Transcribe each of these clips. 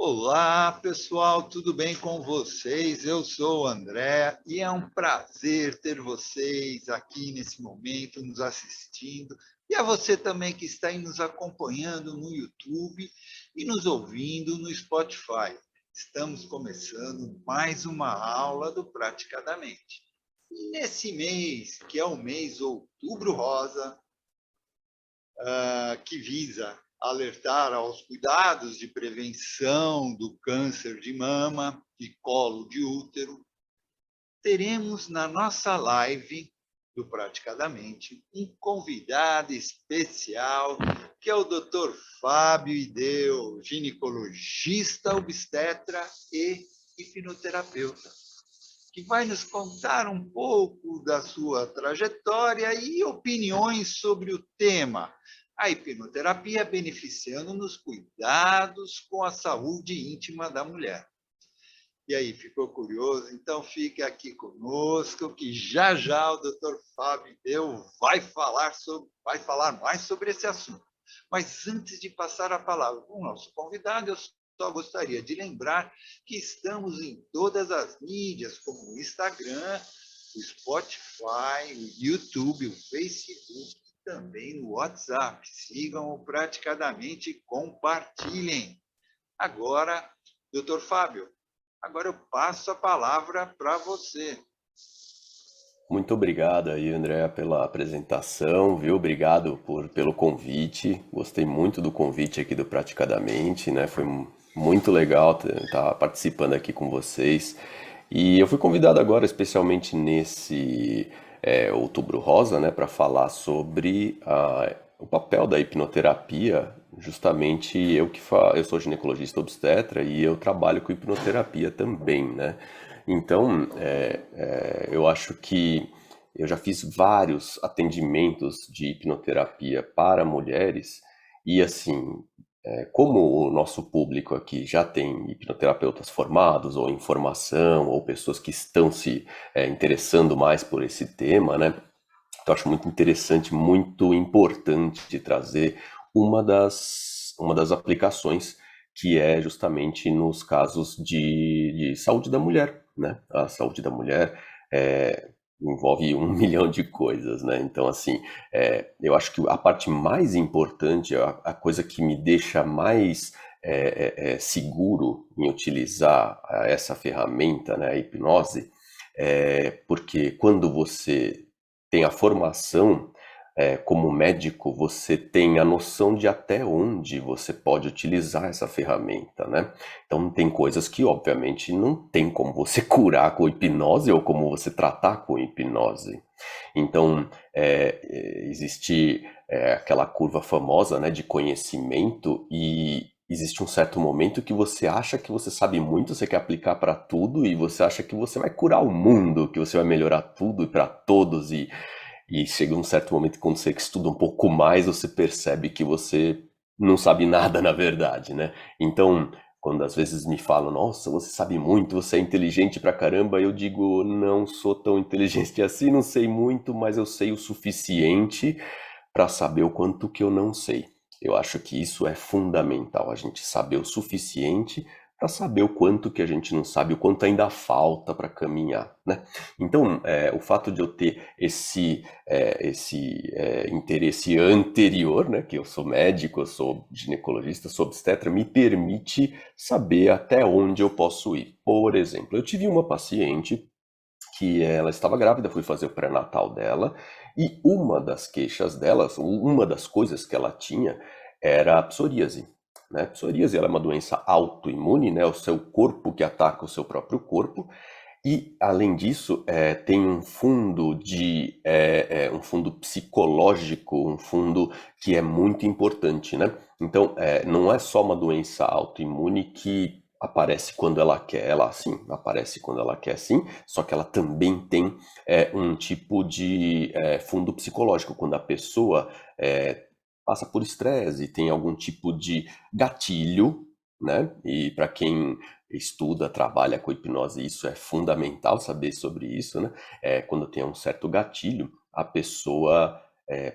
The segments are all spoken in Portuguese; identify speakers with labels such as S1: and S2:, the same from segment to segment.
S1: Olá, pessoal, tudo bem com vocês? Eu sou o André e é um prazer ter vocês aqui nesse momento nos assistindo e a você também que está aí nos acompanhando no YouTube e nos ouvindo no Spotify. Estamos começando mais uma aula do Praticadamente. E nesse mês, que é o mês Outubro Rosa, que visa alertar aos cuidados de prevenção do câncer de mama e colo de útero, teremos na nossa live do Praticadamente um convidado especial, que é o Dr. Fábio Ideu, ginecologista obstetra e hipnoterapeuta, que vai nos contar um pouco da sua trajetória e opiniões sobre o tema. A hipnoterapia beneficiando nos cuidados com a saúde íntima da mulher. E aí, ficou curioso? Então fique aqui conosco, que já já o Dr. Fábio Deu vai falar mais sobre esse assunto. Mas antes de passar a palavra para o nosso convidado, eu só gostaria de lembrar que estamos em todas as mídias, como o Instagram, o Spotify, o YouTube, o Facebook e também no WhatsApp. Sigam-o praticadamente e compartilhem. Agora, Dr. Fábio, agora eu passo a palavra para você.
S2: Muito obrigado aí, André, pela apresentação, viu? Obrigado pelo convite. Gostei muito do convite aqui do Praticadamente, né? Foi muito legal estar participando aqui com vocês. E eu fui convidado agora, especialmente nesse Outubro Rosa, né, para falar sobre o papel da hipnoterapia. Justamente eu sou ginecologista obstetra e eu trabalho com hipnoterapia também, né? Então, eu acho que eu já fiz vários atendimentos de hipnoterapia para mulheres e, assim, como o nosso público aqui já tem hipnoterapeutas formados ou em formação ou pessoas que estão se interessando mais por esse tema, né? Então, eu acho muito interessante, muito importante trazer uma das aplicações que é justamente nos casos de saúde da mulher, né? A saúde da mulher envolve 1 milhão de coisas, né? Então, assim, eu acho que a parte mais importante, a coisa que me deixa mais seguro em utilizar essa ferramenta, né, a hipnose, porque quando você tem a formação como médico, você tem a noção de até onde você pode utilizar essa ferramenta, né? Então tem coisas que obviamente não tem como você curar com hipnose ou como você tratar com hipnose. Então existe aquela curva famosa, né, de conhecimento e existe um certo momento que você acha que você sabe muito, você quer aplicar para tudo e você acha que você vai curar o mundo, que você vai melhorar tudo e para todos e chega um certo momento quando você estuda um pouco mais, você percebe que você não sabe nada na verdade, né? Então, quando às vezes me falam, nossa, você sabe muito, você é inteligente pra caramba, eu digo, não sou tão inteligente assim, não sei muito, mas eu sei o suficiente para saber o quanto que eu não sei. Eu acho que isso é fundamental, a gente saber o suficiente para saber o quanto que a gente não sabe, o quanto ainda falta para caminhar, né? Então, o fato de eu ter esse interesse anterior, né, que eu sou médico, eu sou ginecologista, sou obstetra, me permite saber até onde eu posso ir. Por exemplo, eu tive uma paciente que ela estava grávida, fui fazer o pré-natal dela, e uma das queixas dela, uma das coisas que ela tinha era a psoríase. Né? Psoríase ela é uma doença autoimune, né? O seu corpo que ataca o seu próprio corpo, e, além disso, tem um fundo psicológico, um fundo que é muito importante, né? Então, não é só uma doença autoimune que aparece quando ela quer, ela sim, aparece quando ela quer sim, só que ela também tem um tipo de fundo psicológico, quando a pessoa passa por estresse, tem algum tipo de gatilho, né? E para quem estuda, trabalha com hipnose, isso é fundamental saber sobre isso, né? Quando tem um certo gatilho, a pessoa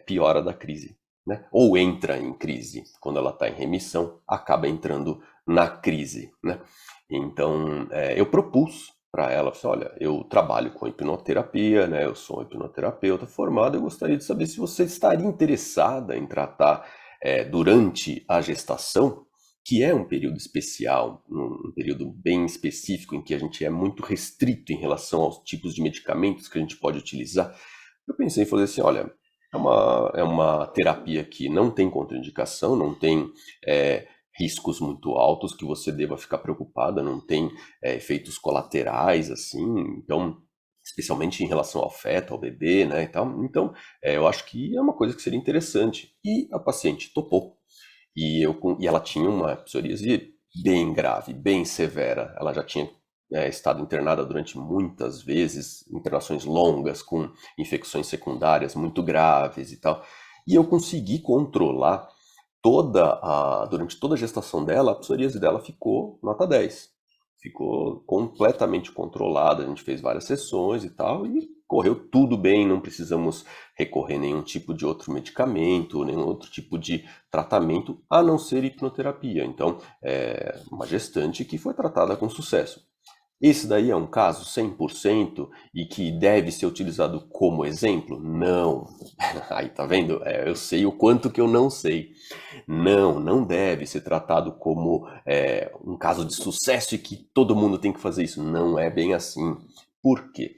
S2: piora da crise, né? Ou entra em crise. Quando ela está em remissão, acaba entrando na crise, né? Então, eu propus para ela, falei, olha, eu trabalho com hipnoterapia, né? Eu sou um hipnoterapeuta formado, eu gostaria de saber se você estaria interessada em tratar durante a gestação, que é um período especial, um período bem específico em que a gente é muito restrito em relação aos tipos de medicamentos que a gente pode utilizar. Eu pensei em fazer assim, olha, é uma terapia que não tem contraindicação, não tem riscos muito altos que você deva ficar preocupada, não tem efeitos colaterais, assim, então, especialmente em relação ao feto, ao bebê, né, e tal. Então, eu acho que é uma coisa que seria interessante. E a paciente topou. E ela tinha uma psoríase bem grave, bem severa. Ela já tinha estado internada durante muitas vezes, internações longas, com infecções secundárias muito graves e tal. E eu consegui controlar durante toda a gestação dela, a psoríase dela ficou nota 10. Ficou completamente controlada, a gente fez várias sessões e tal, e correu tudo bem, não precisamos recorrer a nenhum tipo de outro medicamento, nenhum outro tipo de tratamento, a não ser hipnoterapia. Então, é uma gestante que foi tratada com sucesso. Esse daí é um caso 100% e que deve ser utilizado como exemplo? Não. Aí, tá vendo? Eu sei o quanto que eu não sei. Não deve ser tratado como um caso de sucesso e que todo mundo tem que fazer isso. Não é bem assim. Por quê?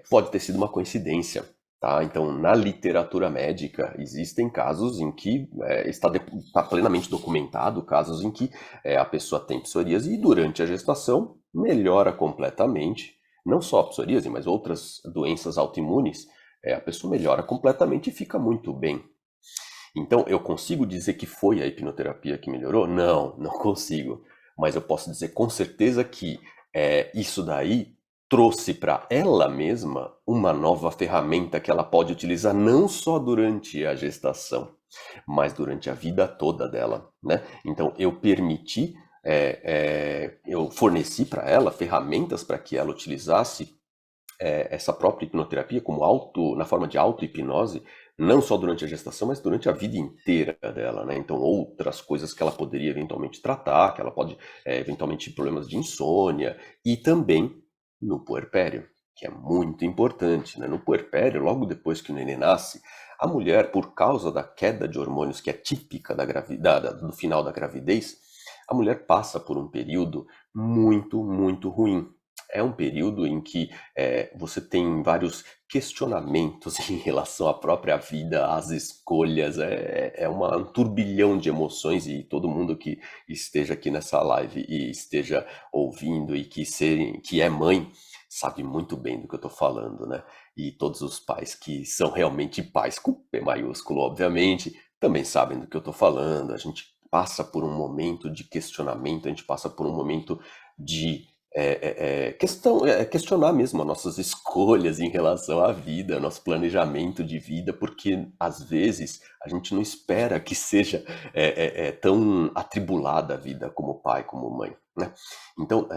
S2: Pode ter sido uma coincidência. Tá? Então, na literatura médica, existem casos em que está plenamente documentado, casos em que a pessoa tem psoríase e durante a gestação melhora completamente, não só a psoríase, mas outras doenças autoimunes, a pessoa melhora completamente e fica muito bem. Então, eu consigo dizer que foi a hipnoterapia que melhorou? Não consigo. Mas eu posso dizer com certeza que isso daí trouxe para ela mesma uma nova ferramenta que ela pode utilizar não só durante a gestação, mas durante a vida toda dela, né? Então, eu forneci para ela ferramentas para que ela utilizasse essa própria hipnoterapia na forma de auto-hipnose, não só durante a gestação, mas durante a vida inteira dela, né? Então, outras coisas que ela poderia eventualmente tratar, que ela pode, eventualmente, problemas de insônia, e também no puerpério, que é muito importante, né? No puerpério, logo depois que o neném nasce, a mulher, por causa da queda de hormônios que é típica do final da gravidez, a mulher passa por um período muito, muito ruim. É um período em que você tem vários questionamentos em relação à própria vida, às escolhas, um turbilhão de emoções e todo mundo que esteja aqui nessa live e esteja ouvindo e que é mãe, sabe muito bem do que eu estou falando, né? E todos os pais que são realmente pais, com P maiúsculo, obviamente, também sabem do que eu estou falando. A gente passa por um momento de questionamento, a gente passa por um momento de questionar mesmo as nossas escolhas em relação à vida, nosso planejamento de vida, porque às vezes a gente não espera que seja tão atribulada a vida como pai, como mãe, né? Então,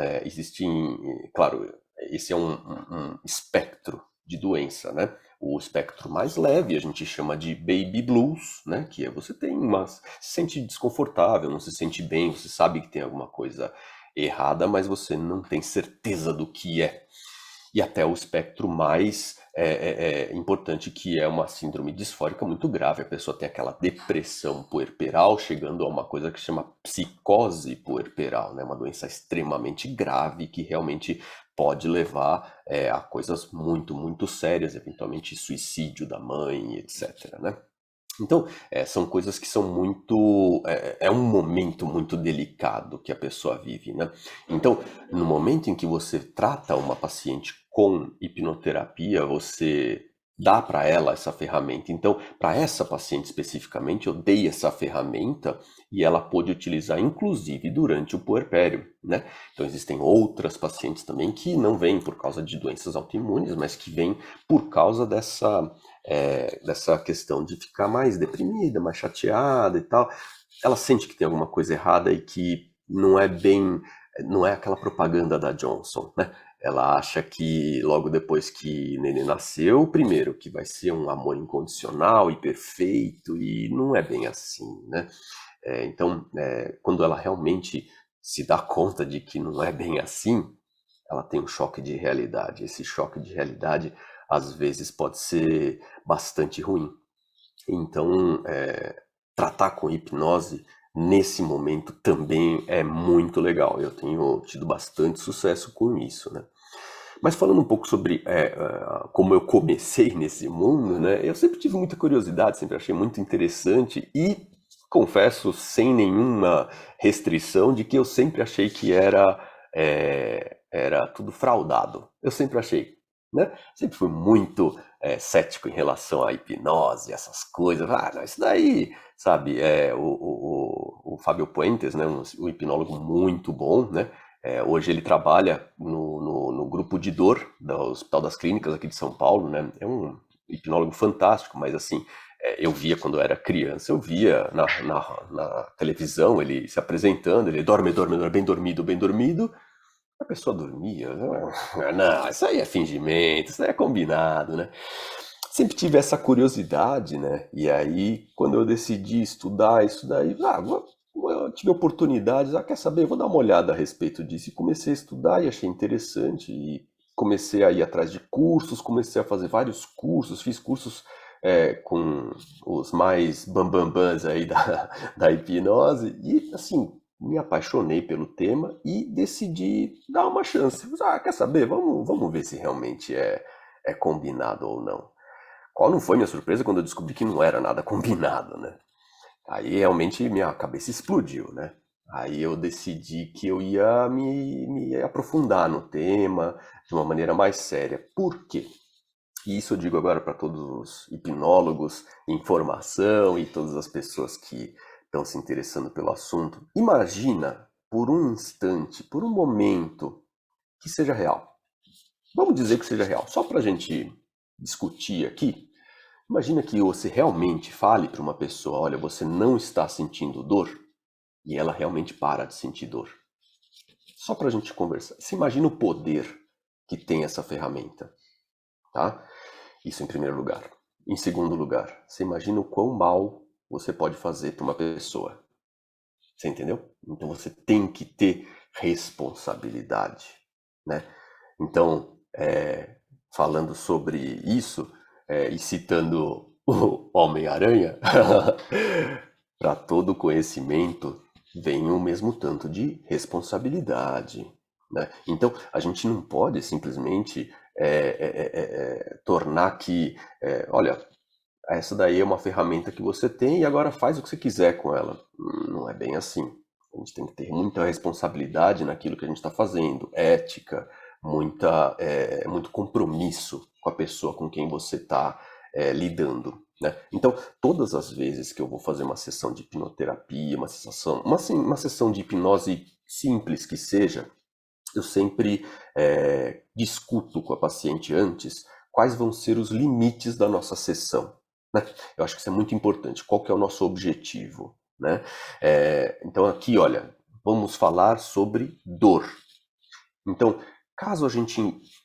S2: claro, esse é um espectro de doença, né? O espectro mais leve a gente chama de baby blues, né? Que você se sente desconfortável, não se sente bem, você sabe que tem alguma coisa errada, mas você não tem certeza do que é. E até o espectro mais importante, que é uma síndrome disfórica muito grave. A pessoa tem aquela depressão puerperal, chegando a uma coisa que se chama psicose puerperal, né? Uma doença extremamente grave que realmente pode levar a coisas muito, muito sérias, eventualmente suicídio da mãe, etc, né? Então, são coisas que são muito. É um momento muito delicado que a pessoa vive, né? Então, no momento em que você trata uma paciente com hipnoterapia, você dá para ela essa ferramenta. Então, para essa paciente especificamente, eu dei essa ferramenta e ela pôde utilizar, inclusive, durante o puerpério, né? Então, existem outras pacientes também que não vêm por causa de doenças autoimunes, mas que vêm por causa dessa questão de ficar mais deprimida, mais chateada e tal. Ela sente que tem alguma coisa errada e que não é aquela propaganda da Johnson, né? Ela acha que logo depois que Nenê nasceu, primeiro, que vai ser um amor incondicional e perfeito, e não é bem assim, né? Então, quando ela realmente se dá conta de que não é bem assim, ela tem um choque de realidade. Esse choque de realidade, às vezes, pode ser bastante ruim. Então, tratar com hipnose nesse momento também é muito legal. Eu tenho tido bastante sucesso com isso, né? Mas falando um pouco sobre como eu comecei nesse mundo, né? Eu sempre tive muita curiosidade, sempre achei muito interessante e confesso sem nenhuma restrição de que eu sempre achei que era tudo fraudado. Eu sempre achei, né? Sempre fui muito cético em relação à hipnose, essas coisas. Ah, não, isso daí, sabe? O Fábio Puentes, né? Um hipnólogo muito bom, né? Hoje ele trabalha no grupo de dor do Hospital das Clínicas aqui de São Paulo, né? É um hipnólogo fantástico, mas assim, eu via quando eu era criança, eu via na televisão ele se apresentando, ele dorme, dorme, dorme, bem dormido, a pessoa dormia. Não, isso aí é fingimento, isso aí é combinado, né? Sempre tive essa curiosidade, né? E aí, quando eu decidi estudar isso daí, eu tive oportunidades, quer saber, vou dar uma olhada a respeito disso. E comecei a estudar e achei interessante. E comecei a ir atrás de cursos, comecei a fazer vários cursos, fiz cursos com os mais bambambãs aí da hipnose. E, assim, me apaixonei pelo tema e decidi dar uma chance. Quer saber, vamos ver se realmente é combinado ou não. Qual não foi minha surpresa quando eu descobri que não era nada combinado, né? Aí realmente minha cabeça explodiu, né? Aí eu decidi que eu ia me aprofundar no tema de uma maneira mais séria. Por quê? E isso eu digo agora para todos os hipnólogos em formação e todas as pessoas que estão se interessando pelo assunto. Imagina por um instante, por um momento, que seja real. Vamos dizer que seja real, só para a gente discutir aqui. Imagina que você realmente fale para uma pessoa, olha, você não está sentindo dor, e ela realmente para de sentir dor. Só para a gente conversar. Você imagina o poder que tem essa ferramenta, tá? Isso em primeiro lugar. Em segundo lugar, você imagina o quão mal você pode fazer para uma pessoa. Você entendeu? Então você tem que ter responsabilidade, né? Então, falando sobre isso, e citando o Homem-Aranha, para todo conhecimento vem o mesmo tanto de responsabilidade, né? Então, a gente não pode simplesmente tornar que, olha, essa daí é uma ferramenta que você tem e agora faz o que você quiser com ela. Não é bem assim. A gente tem que ter muita responsabilidade naquilo que a gente está fazendo, ética, muito compromisso com a pessoa com quem você está lidando, né? Então, todas as vezes que eu vou fazer uma sessão de hipnoterapia, uma sessão de hipnose simples que seja, eu sempre discuto com a paciente antes quais vão ser os limites da nossa sessão, né? Eu acho que isso é muito importante. Qual que é o nosso objetivo, né? Então aqui, olha, vamos falar sobre dor. Então, caso a gente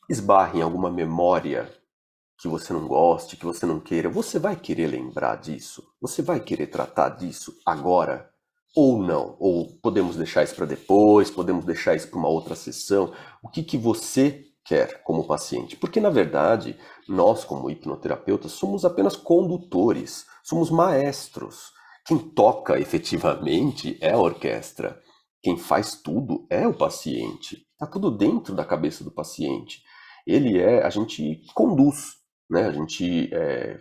S2: esbarre em alguma memória que você não goste, que você não queira, você vai querer lembrar disso? Você vai querer tratar disso agora? Ou não? Ou podemos deixar isso para depois, podemos deixar isso para uma outra sessão? O que que você quer como paciente? Porque, na verdade, nós, como hipnoterapeutas, somos apenas condutores, somos maestros. Quem toca efetivamente é a orquestra. Quem faz tudo é o paciente. Está tudo dentro da cabeça do paciente. A gente conduz, né? A gente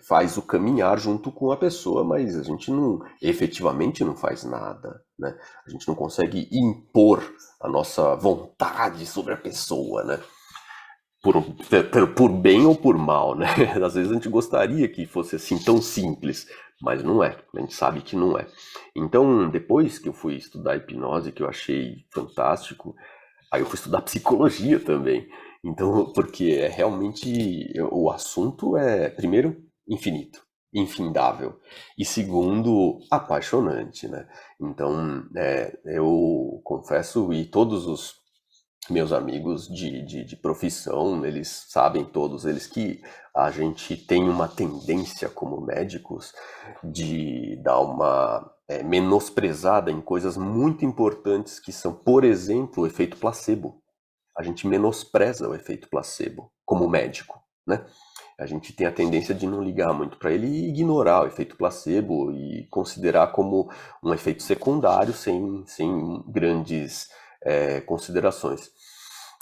S2: faz o caminhar junto com a pessoa, mas a gente não efetivamente não faz nada, né? A gente não consegue impor a nossa vontade sobre a pessoa, né? Por bem ou por mal, né? Às vezes a gente gostaria que fosse assim tão simples, mas não é. A gente sabe que não é. Então, depois que eu fui estudar hipnose, que eu achei fantástico, aí eu fui estudar psicologia também. Então, porque realmente o assunto é, primeiro, infinito, infindável. E segundo, apaixonante, né? Então, eu confesso, e todos meus amigos de profissão, eles sabem todos eles que a gente tem uma tendência como médicos de dar uma menosprezada em coisas muito importantes que são, por exemplo, o efeito placebo. A gente menospreza o efeito placebo como médico, né? A gente tem a tendência de não ligar muito para ele e ignorar o efeito placebo e considerar como um efeito secundário sem grandes considerações.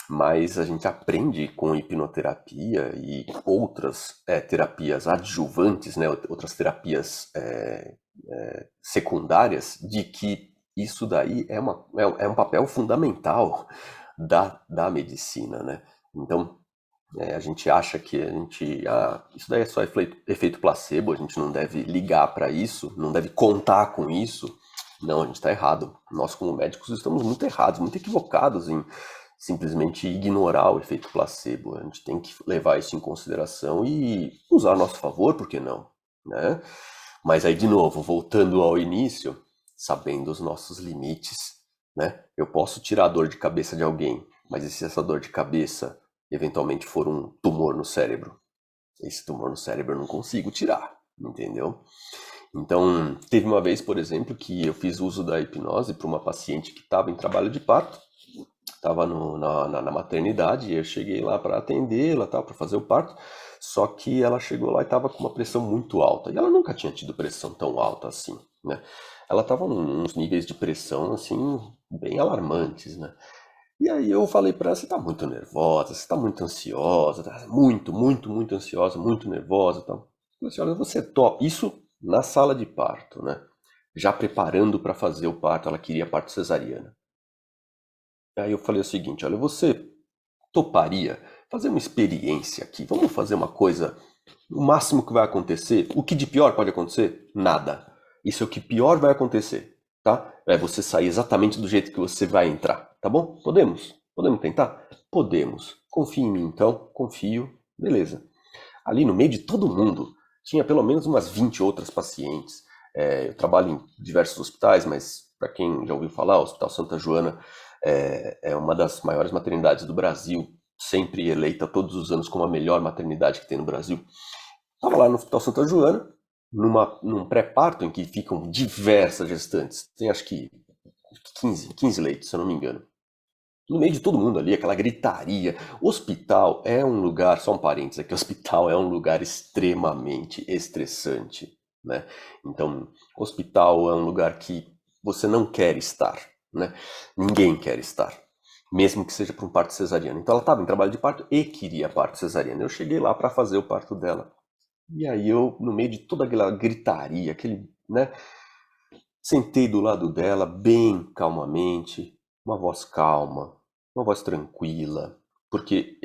S2: Mas a gente aprende com hipnoterapia e outras terapias adjuvantes, né, outras terapias secundárias, de que isso daí é um papel fundamental da medicina, né? Então, a gente acha que isso daí é só efeito placebo, a gente não deve ligar para isso, não deve contar com isso. Não, a gente está errado. Nós, como médicos, estamos muito errados, muito equivocados em simplesmente ignorar o efeito placebo. A gente tem que levar isso em consideração e usar a nosso favor, por que não? Né? Mas aí, de novo, voltando ao início, sabendo os nossos limites, né? Eu posso tirar a dor de cabeça de alguém, mas e se essa dor de cabeça eventualmente for um tumor no cérebro? Esse tumor no cérebro eu não consigo tirar, entendeu? Então, teve uma vez, por exemplo, que eu fiz uso da hipnose para uma paciente que estava em trabalho de parto, estava na maternidade, e eu cheguei lá para atendê-la, para fazer o parto, só que ela chegou lá e estava com uma pressão muito alta, e ela nunca tinha tido pressão tão alta assim, né? Ela estava uns níveis de pressão, assim, bem alarmantes, né? E aí eu falei para ela, você tá muito nervosa, você tá muito ansiosa, tá muito, muito, muito ansiosa, muito nervosa e tal. Eu falei assim, olha, você topa. Isso na sala de parto, né? Já preparando para fazer o parto, ela queria parto cesariana. Aí eu falei o seguinte, olha, você toparia fazer uma experiência aqui? Vamos fazer uma coisa, o máximo que vai acontecer, o que de pior pode acontecer? Nada. Isso é o que pior vai acontecer, tá? É você sair exatamente do jeito que você vai entrar, tá bom? Podemos? Podemos tentar? Podemos. Confia em mim então, confio, beleza. Ali no meio de todo mundo, tinha pelo menos umas 20 outras pacientes. Eu trabalho em diversos hospitais, mas para quem já ouviu falar, o Hospital Santa Joana é uma das maiores maternidades do Brasil, sempre eleita todos os anos como a melhor maternidade que tem no Brasil. Estava lá no Hospital Santa Joana, num pré-parto em que ficam diversas gestantes. Tem acho que 15 leitos, se eu não me engano. No meio de todo mundo ali, aquela gritaria. Hospital é um lugar, só um parênteses aqui, hospital é um lugar extremamente estressante, né? Então, hospital é um lugar que você não quer estar, né? Ninguém quer estar, mesmo que seja para um parto cesariano. Então ela estava em trabalho de parto e queria parto cesariano. Eu cheguei lá para fazer o parto dela. E aí eu, no meio de toda aquela gritaria, né? Sentei do lado dela, bem calmamente, uma voz calma, uma voz tranquila, porque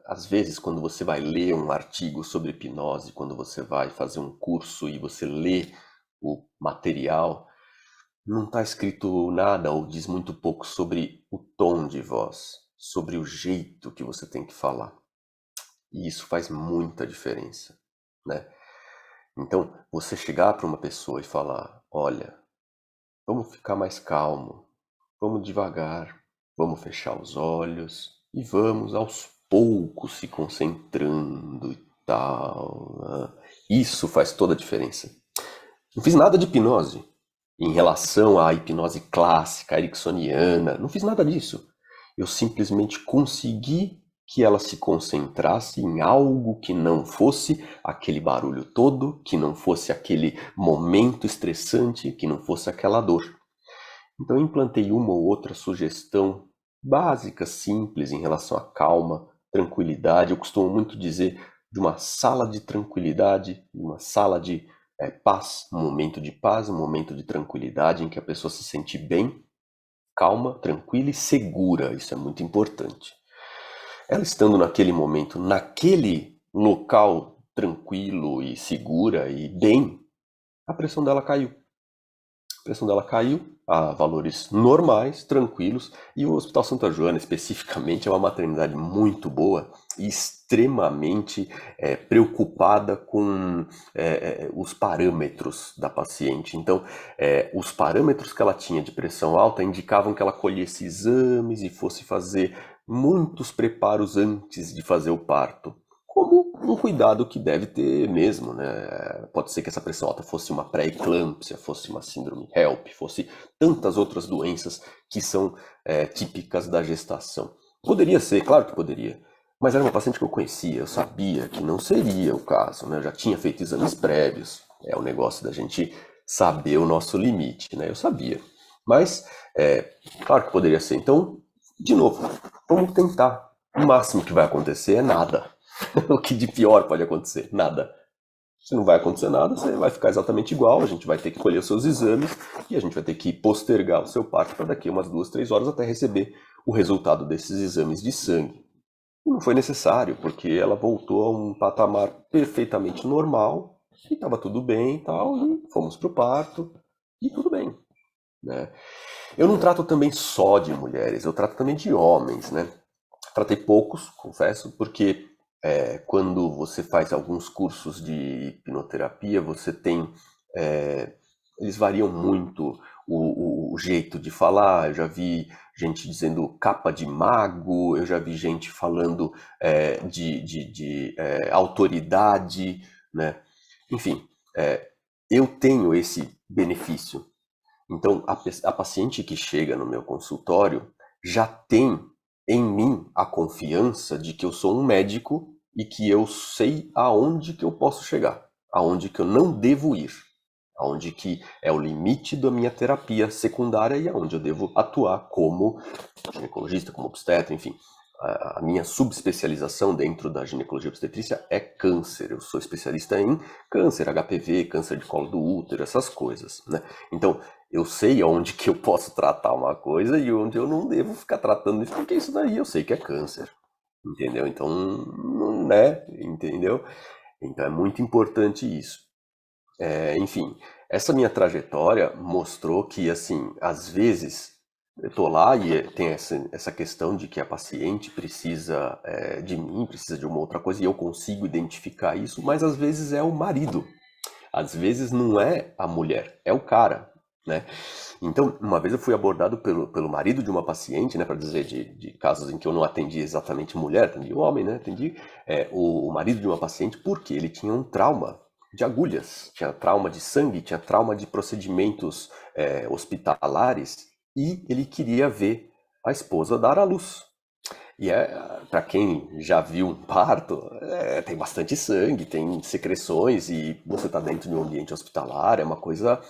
S2: às vezes quando você vai ler um artigo sobre hipnose, quando você vai fazer um curso e você lê o material, não está escrito nada ou diz muito pouco sobre o tom de voz, sobre o jeito que você tem que falar. E isso faz muita diferença, né? Então, você chegar para uma pessoa e falar, olha, vamos ficar mais calmo, vamos devagar, vamos fechar os olhos e vamos aos poucos se concentrando e tal, né? Isso faz toda a diferença. Não fiz nada de hipnose em relação à hipnose clássica, ericksoniana, não fiz nada disso. Eu simplesmente consegui que ela se concentrasse em algo que não fosse aquele barulho todo, que não fosse aquele momento estressante, que não fosse aquela dor. Então eu implantei uma ou outra sugestão básica, simples em relação à calma, tranquilidade. Eu costumo muito dizer de uma sala de tranquilidade, uma sala de paz, um momento de tranquilidade em que a pessoa se sente bem, calma, tranquila e segura. Isso é muito importante. Ela estando naquele momento, naquele local tranquilo e segura e bem, a pressão dela caiu. pressão dela caiu a valores normais, tranquilos, e o Hospital Santa Joana, especificamente, é uma maternidade muito boa e extremamente preocupada com os parâmetros da paciente. Então, os parâmetros que ela tinha de pressão alta indicavam que ela colhesse exames e fosse fazer muitos preparos antes de fazer o parto. Como um cuidado que deve ter mesmo, né? Pode ser que essa pressão alta fosse uma pré-eclâmpsia, fosse uma síndrome HELP, fosse tantas outras doenças que são típicas da gestação. Poderia ser, claro que poderia, mas era uma paciente que eu conhecia, eu sabia que não seria o caso, né? Eu já tinha feito exames prévios, é o negócio da gente saber o nosso limite, né? Eu sabia, mas claro que poderia ser. Então, de novo, vamos tentar. O máximo que vai acontecer é nada. O que de pior pode acontecer? Nada. Se não vai acontecer nada, você vai ficar exatamente igual, a gente vai ter que colher os seus exames e a gente vai ter que postergar o seu parto para daqui a umas 2, 3 horas até receber o resultado desses exames de sangue. E não foi necessário, porque ela voltou a um patamar perfeitamente normal e estava tudo bem e tal, e fomos para o parto e tudo bem, né? Eu não trato também só de mulheres, eu trato também de homens, né? Tratei poucos, confesso, porque quando você faz alguns cursos de hipnoterapia, você tem. Eles variam muito o jeito de falar. Eu já vi gente dizendo capa de mago, eu já vi gente falando de autoridade, né? Enfim, eu tenho esse benefício. Então, a paciente que chega no meu consultório já tem em mim a confiança de que eu sou um médico e que eu sei aonde que eu posso chegar, aonde que eu não devo ir, aonde que é o limite da minha terapia secundária e aonde eu devo atuar como ginecologista, como obstetra, enfim. A minha subespecialização dentro da ginecologia e obstetrícia é câncer. Eu sou especialista em câncer, HPV, câncer de colo do útero, essas coisas, né? Então, eu sei onde que eu posso tratar uma coisa e onde eu não devo ficar tratando isso, porque isso daí eu sei que é câncer, entendeu? Então, não é, entendeu? Então é muito importante isso. Enfim, essa minha trajetória mostrou que, assim, às vezes eu tô lá e tem essa questão de que a paciente precisa de mim, precisa de uma outra coisa e eu consigo identificar isso, mas às vezes é o marido, às vezes não é a mulher, é o cara, né? Então, uma vez eu fui abordado pelo marido de uma paciente, né, para dizer de casos em que eu não atendi exatamente mulher, atendi homem, né, atendi o marido de uma paciente porque ele tinha um trauma de agulhas, tinha trauma de sangue, tinha trauma de procedimentos hospitalares e ele queria ver a esposa dar à luz. E para quem já viu um parto, tem bastante sangue, tem secreções e você está dentro de um ambiente hospitalar, é uma coisa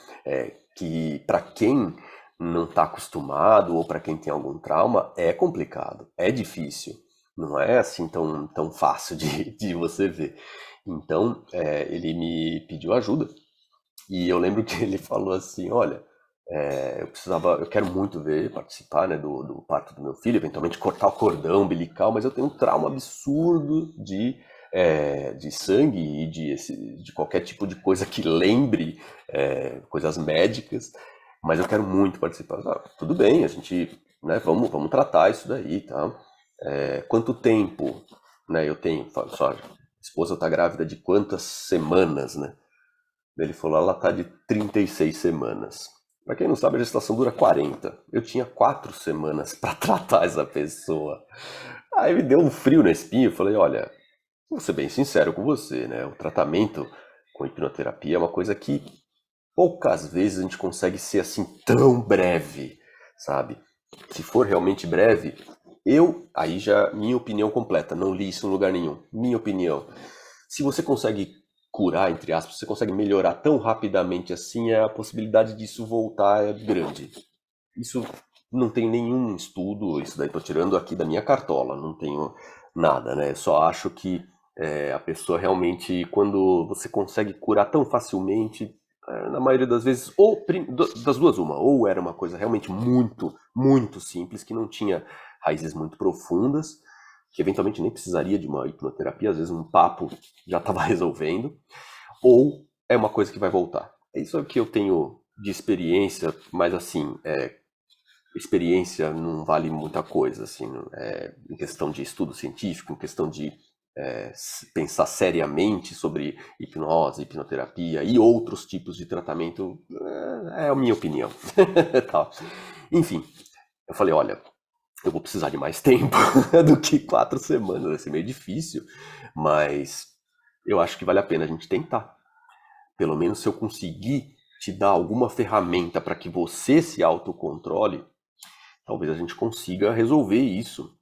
S2: que para quem não está acostumado ou para quem tem algum trauma é complicado, é difícil, não é assim tão fácil de você ver. Então ele me pediu ajuda e eu lembro que ele falou assim, olha, eu quero muito participar, né, do parto do meu filho, eventualmente cortar o cordão umbilical, mas eu tenho um trauma absurdo de sangue e de qualquer tipo de coisa que lembre coisas médicas, mas eu quero muito participar. Tudo bem, a gente, né, vamos tratar isso daí, tá? Quanto tempo, né, eu tenho? Sua esposa está grávida de quantas semanas, né? Ele falou, ela tá de 36 semanas. Pra quem não sabe, a gestação dura 40. Eu tinha 4 semanas para tratar essa pessoa. Aí me deu um frio na espinha. Eu falei, olha, vou ser bem sincero com você, né? O tratamento com hipnoterapia é uma coisa que poucas vezes a gente consegue ser assim tão breve, sabe? Se for realmente breve, aí já, minha opinião completa, não li isso em lugar nenhum. Minha opinião. Se você consegue curar, entre aspas, você consegue melhorar tão rapidamente assim, a possibilidade disso voltar é grande. Isso não tem nenhum estudo, isso daí tô tirando aqui da minha cartola, não tenho nada, né? Eu só acho que a pessoa realmente, quando você consegue curar tão facilmente, na maioria das vezes, das duas uma, ou era uma coisa realmente muito, muito simples, que não tinha raízes muito profundas, que eventualmente nem precisaria de uma hipnoterapia, às vezes um papo já estava resolvendo, ou é uma coisa que vai voltar. É isso que eu tenho de experiência, mas assim, experiência não vale muita coisa, assim, em questão de estudo científico, em questão de pensar seriamente sobre hipnose, hipnoterapia e outros tipos de tratamento, é a minha opinião. Tá. Enfim, eu falei, olha, eu vou precisar de mais tempo do que 4 semanas, vai ser meio difícil, mas eu acho que vale a pena a gente tentar. Pelo menos se eu conseguir te dar alguma ferramenta para que você se autocontrole, talvez a gente consiga resolver isso.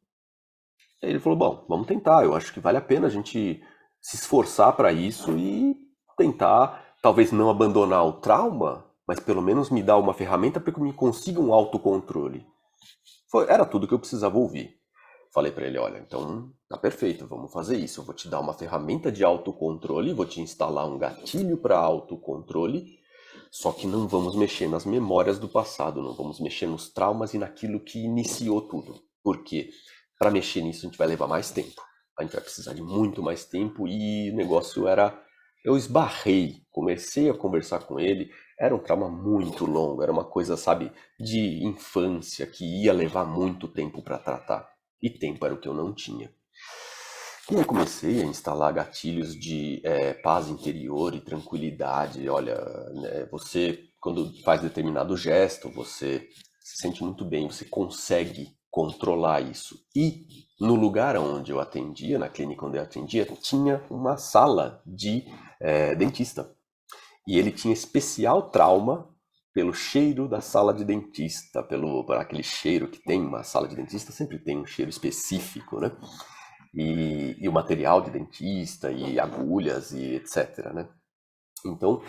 S2: Aí ele falou, bom, vamos tentar, eu acho que vale a pena a gente se esforçar para isso e tentar, talvez não abandonar o trauma, mas pelo menos me dar uma ferramenta para que eu me consiga um autocontrole. Era tudo que eu precisava ouvir. Falei para ele, olha, então tá perfeito, vamos fazer isso. Eu vou te dar uma ferramenta de autocontrole, vou te instalar um gatilho para autocontrole, só que não vamos mexer nas memórias do passado, não vamos mexer nos traumas e naquilo que iniciou tudo. Por quê? Para mexer nisso a gente vai levar mais tempo. A gente vai precisar de muito mais tempo e o negócio era... Eu esbarrei, comecei a conversar com ele, era um trauma muito longo, era uma coisa, sabe, de infância que ia levar muito tempo para tratar. E tempo era o que eu não tinha. E aí comecei a instalar gatilhos de paz interior e tranquilidade. Olha, né, você, quando faz determinado gesto, você se sente muito bem, você consegue controlar isso. E no lugar onde eu atendia, na clínica onde eu atendia, tinha uma sala de dentista. E ele tinha especial trauma pelo cheiro da sala de dentista, por aquele cheiro que tem uma sala de dentista, sempre tem um cheiro específico, né? E o material de dentista, e agulhas, e etc, né? Então,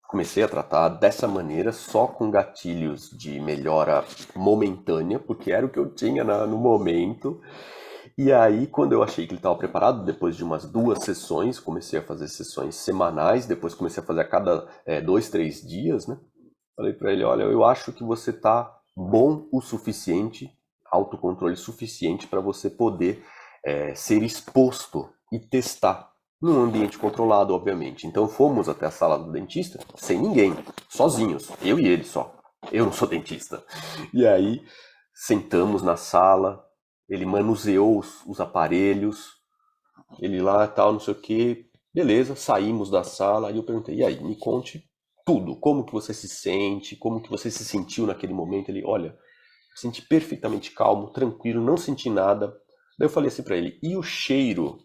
S2: comecei a tratar dessa maneira, só com gatilhos de melhora momentânea, porque era o que eu tinha no momento. E aí, quando eu achei que ele estava preparado, depois de umas 2 sessões, comecei a fazer sessões semanais, depois comecei a fazer a cada 2, 3 dias, né? Falei para ele, olha, eu acho que você tá bom o suficiente, autocontrole suficiente para você poder ser exposto e testar num ambiente controlado, obviamente. Então fomos até a sala do dentista, sem ninguém, sozinhos, eu e ele só. Eu não sou dentista. E aí sentamos na sala, ele manuseou os aparelhos, ele lá tal, não sei o que, beleza, saímos da sala e eu perguntei, e aí, me conte tudo, como que você se sente, como que você se sentiu naquele momento. Ele, olha, me senti perfeitamente calmo, tranquilo, não senti nada. Daí eu falei assim pra ele, e o cheiro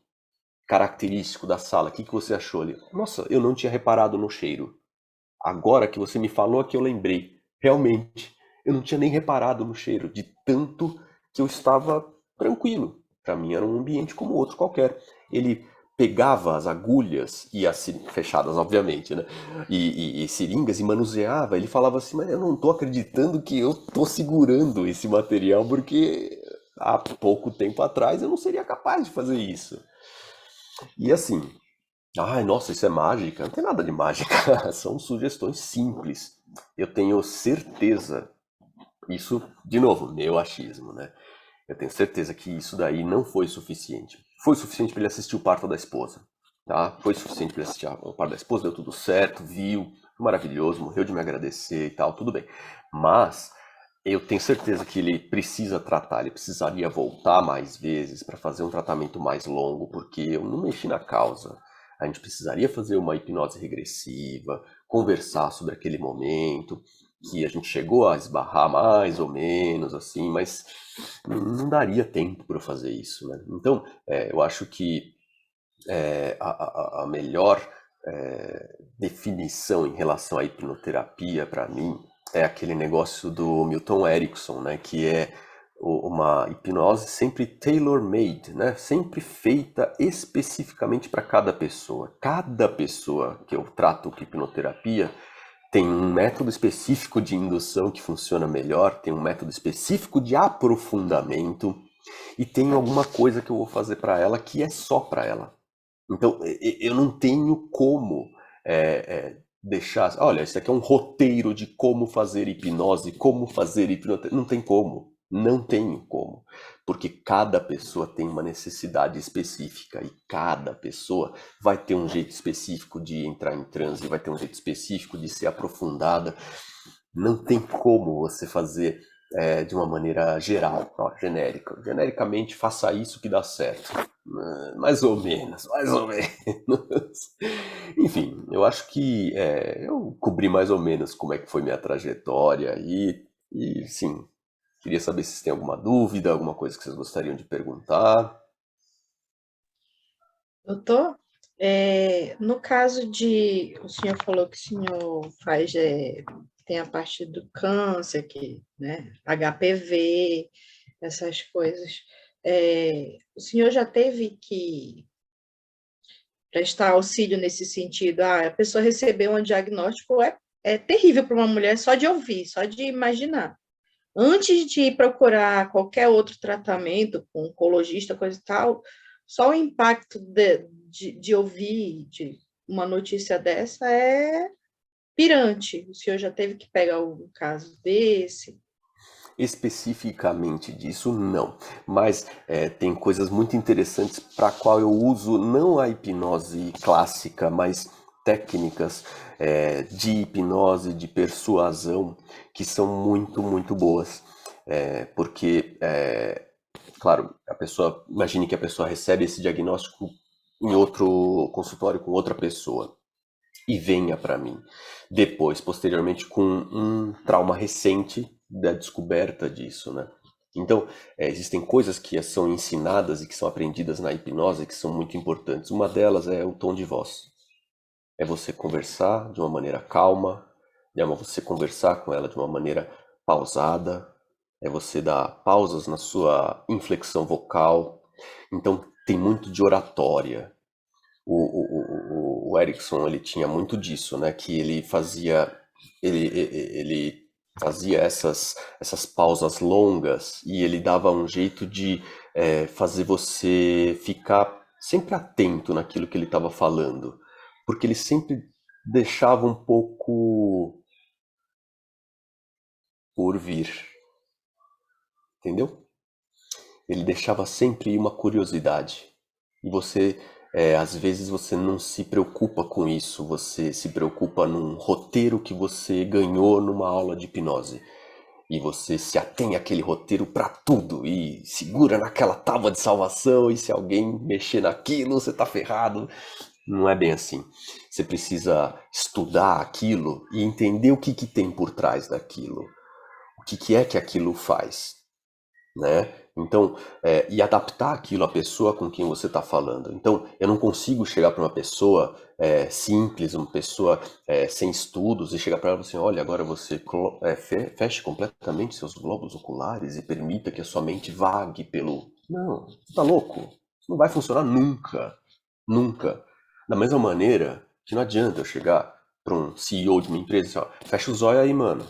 S2: característico da sala, o que que você achou? Ele, nossa, eu não tinha reparado no cheiro. Agora que você me falou que eu lembrei, realmente, eu não tinha nem reparado no cheiro, de tanto que eu estava tranquilo. Para mim era um ambiente como outro qualquer. Ele pegava as agulhas e as fechadas, obviamente, né? E seringas e manuseava. Ele falava assim, mas eu não tô acreditando que eu tô segurando esse material porque há pouco tempo atrás eu não seria capaz de fazer isso. E assim, ai, nossa, isso é mágica? Não tem nada de mágica, são sugestões simples. Eu tenho certeza, isso, de novo, meu achismo, né? Eu tenho certeza que isso daí não foi suficiente. Foi suficiente para ele assistir o parto da esposa, tá? Foi suficiente para ele assistir o parto da esposa, deu tudo certo, viu, maravilhoso, morreu de me agradecer e tal, tudo bem. Mas eu tenho certeza que ele precisa tratar, ele precisaria voltar mais vezes para fazer um tratamento mais longo, porque eu não mexi na causa. A gente precisaria fazer uma hipnose regressiva, conversar sobre aquele momento, que a gente chegou a esbarrar mais ou menos, assim, mas não daria tempo para fazer isso, né? Então, eu acho que a melhor definição em relação à hipnoterapia, para mim, é aquele negócio do Milton Erickson, né? Que é uma hipnose sempre tailor-made, né? Sempre feita especificamente para cada pessoa. Cada pessoa que eu trato com hipnoterapia tem um método específico de indução que funciona melhor, tem um método específico de aprofundamento e tem alguma coisa que eu vou fazer para ela que é só para ela. Então, eu não tenho como deixar. Olha, isso aqui é um roteiro de como fazer hipnose, como fazer hipnose. Não tem como. Não tenho como. porque cada pessoa tem uma necessidade específica e cada pessoa vai ter um jeito específico de entrar em transe, vai ter um jeito específico de ser aprofundada. Não tem como você fazer de uma maneira geral, ó, genérica. Genericamente, faça isso que dá certo. Mais ou menos, mais ou menos. Enfim, eu acho que eu cobri mais ou menos como é que foi minha trajetória e sim, queria saber se vocês têm alguma dúvida, alguma coisa que vocês gostariam de perguntar.
S3: Doutor, no caso de, o senhor falou que o senhor faz, tem a parte do câncer, que, né, HPV, essas coisas. O senhor já teve que prestar auxílio nesse sentido? A pessoa recebeu um diagnóstico, é terrível para uma mulher só de ouvir, só de imaginar. Antes de procurar qualquer outro tratamento, com oncologista, coisa e tal, só o impacto de ouvir de uma notícia dessa é pirante. O senhor já teve que pegar um caso desse?
S2: Especificamente disso, não. Mas tem coisas muito interessantes para a qual eu uso não a hipnose clássica, mas técnicas de hipnose, de persuasão, que são muito, muito boas. Porque, claro, imagine que a pessoa recebe esse diagnóstico em outro consultório com outra pessoa e venha para mim. Depois, posteriormente, com um trauma recente da descoberta disso, né? Então, existem coisas que são ensinadas e que são aprendidas na hipnose que são muito importantes. Uma delas é o tom de voz. É você conversar de uma maneira calma, é você conversar com ela de uma maneira pausada, é você dar pausas na sua inflexão vocal. Então, tem muito de oratória. O Erickson, ele tinha muito disso, né? Que ele fazia essas pausas longas e ele dava um jeito de fazer você ficar sempre atento naquilo que ele estava falando, porque ele sempre deixava um pouco por vir, entendeu? Ele deixava sempre uma curiosidade. E você, às vezes, você não se preocupa com isso, você se preocupa num roteiro que você ganhou numa aula de hipnose. E você se atém àquele roteiro para tudo e segura naquela tábua de salvação e se alguém mexer naquilo, você tá ferrado. Não é bem assim. Você precisa estudar aquilo e entender o que tem por trás daquilo. O que é que aquilo faz, né? Então, e adaptar aquilo à pessoa com quem você está falando. Então, eu não consigo chegar para uma pessoa simples, uma pessoa sem estudos, e chegar para ela e falar assim, olha, agora você feche completamente seus globos oculares e permita que a sua mente vague pelo... Não, você tá louco? Isso não vai funcionar nunca. Nunca. Da mesma maneira que não adianta eu chegar para um CEO de uma empresa e assim, ó, fecha os olhos aí, mano.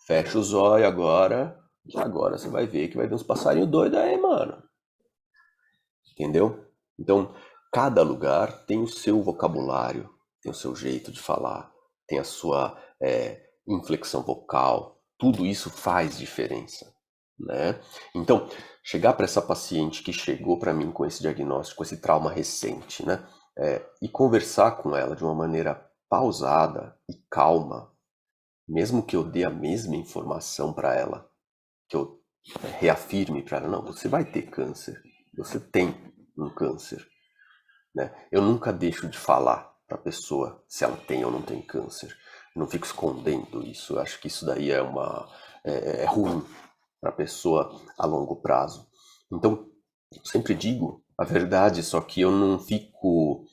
S2: Fecha os olhos agora, que agora você vai ver que vai vir uns passarinhos doidos aí, mano. Entendeu? Então, cada lugar tem o seu vocabulário, tem o seu jeito de falar, tem a sua inflexão vocal. Tudo isso faz diferença, né? Então, chegar para essa paciente que chegou para mim com esse diagnóstico, com esse trauma recente, né? E conversar com ela de uma maneira pausada e calma, mesmo que eu dê a mesma informação para ela, que eu reafirme para ela, não, você vai ter câncer, você tem um câncer, né? Eu nunca deixo de falar para a pessoa se ela tem ou não tem câncer. Eu não fico escondendo isso. Eu acho que isso daí é ruim para a pessoa a longo prazo. Então, eu sempre digo a verdade, só que eu não fico,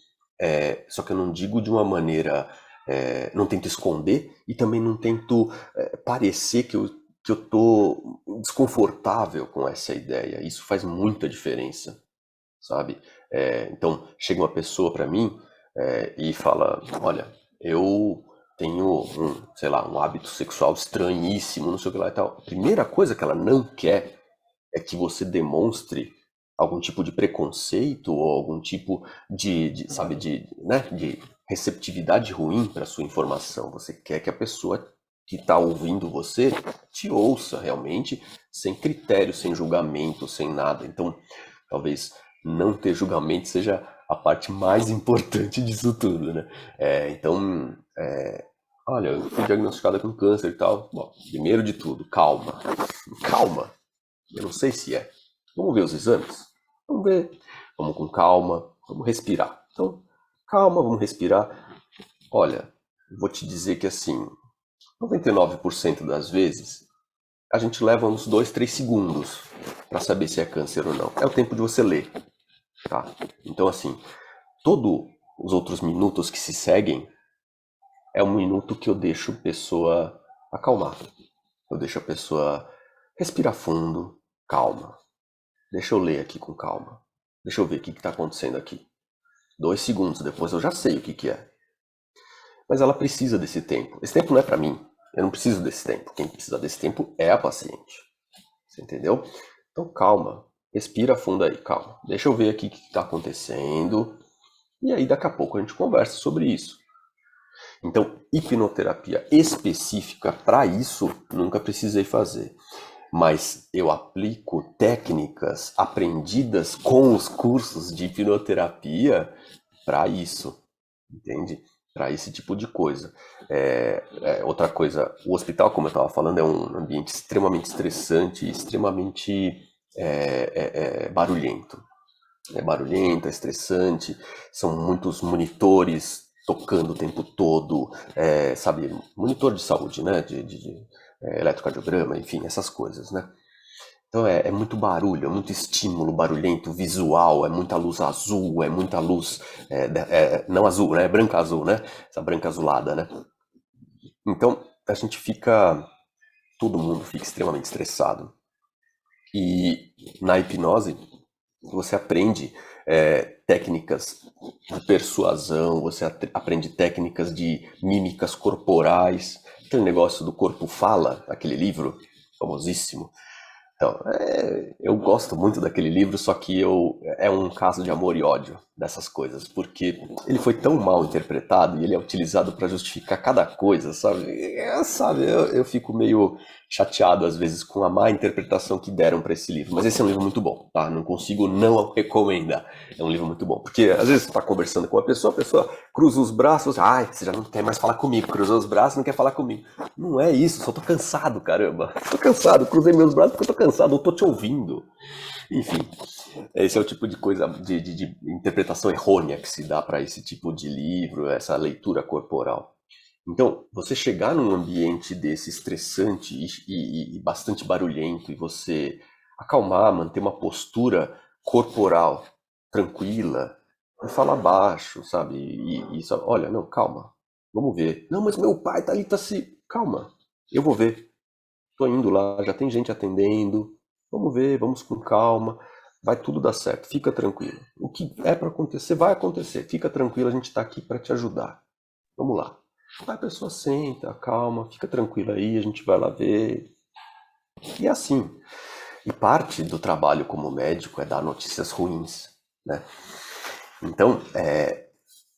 S2: só que eu não digo de uma maneira, não tento esconder e também não tento parecer que eu tô desconfortável com essa ideia. Isso faz muita diferença, sabe? Então, chega uma pessoa para mim e fala, olha, eu tenho sei lá, um hábito sexual estranhíssimo, não sei o que lá e tal. A primeira coisa que ela não quer é que você demonstre algum tipo de preconceito ou algum tipo sabe, né, de receptividade ruim para sua informação. Você quer que a pessoa que está ouvindo você te ouça realmente, sem critério, sem julgamento, sem nada. Então, talvez não ter julgamento seja a parte mais importante disso tudo, né? Olha, eu fui diagnosticada com câncer e tal. Bom, primeiro de tudo, calma. Calma. Eu não sei se é. Vamos ver os exames? Vamos ver. Vamos com calma. Vamos respirar. Então, calma, vamos respirar. Olha, vou te dizer que assim, 99% das vezes, a gente leva uns 2, 3 segundos para saber se é câncer ou não. É o tempo de você ler, tá? Então, assim, todos os outros minutos que se seguem é um minuto que eu deixo a pessoa acalmar. Eu deixo a pessoa respirar fundo, calma. Deixa eu ler aqui com calma. Deixa eu ver o que está acontecendo aqui. 2 segundos depois eu já sei o que é. Mas ela precisa desse tempo. Esse tempo não é para mim. Eu não preciso desse tempo. Quem precisa desse tempo é a paciente. Você entendeu? Então calma. Respira fundo aí, calma. Deixa eu ver aqui o que está acontecendo. E aí daqui a pouco a gente conversa sobre isso. Então, hipnoterapia específica para isso, nunca precisei fazer. Mas eu aplico técnicas aprendidas com os cursos de hipnoterapia para isso, entende? Para esse tipo de coisa. Outra coisa, o hospital, como eu estava falando, é um ambiente extremamente estressante, extremamente barulhento. É barulhento, é estressante, são muitos monitores tocando o tempo todo, sabe, monitor de saúde, né, de eletrocardiograma, enfim, essas coisas, né. Então é muito barulho, é muito estímulo barulhento, visual, é muita luz azul, é muita luz, não azul, né, branca azul, né, essa branca azulada, né. Então a gente todo mundo fica extremamente estressado. E na hipnose, você aprende técnicas de persuasão, você aprende técnicas de mímicas corporais. Aquele negócio do corpo fala, aquele livro famosíssimo. Então, eu gosto muito daquele livro, só que é um caso de amor e ódio dessas coisas, porque ele foi tão mal interpretado e ele é utilizado para justificar cada coisa, sabe? Eu fico meio chateado às vezes com a má interpretação que deram para esse livro, mas esse é um livro muito bom, tá? Não consigo não recomendar. É um livro muito bom, porque às vezes você está conversando com a pessoa cruza os braços, você já não quer mais falar comigo, cruzou os braços, não quer falar comigo. Não é isso, só tô cansado, caramba. Tô cansado, cruzei meus braços porque eu tô cansado, eu tô te ouvindo. Enfim, esse é o tipo de coisa, de interpretação errônea que se dá para esse tipo de livro, essa leitura corporal. Então, você chegar num ambiente desse estressante e bastante barulhento e você acalmar, manter uma postura corporal tranquila, não falar baixo, sabe? Olha, não, calma, vamos ver. Não, mas meu pai tá ali, tá se... Calma, eu vou ver. Tô indo lá, já tem gente atendendo. Vamos ver, vamos com calma. Vai tudo dar certo, fica tranquilo. O que é para acontecer, vai acontecer. Fica tranquilo, a gente tá aqui para te ajudar. Vamos lá. Aí a pessoa senta, calma, fica tranquila aí, a gente vai lá ver. E assim. E parte do trabalho como médico é dar notícias ruins, né? Então,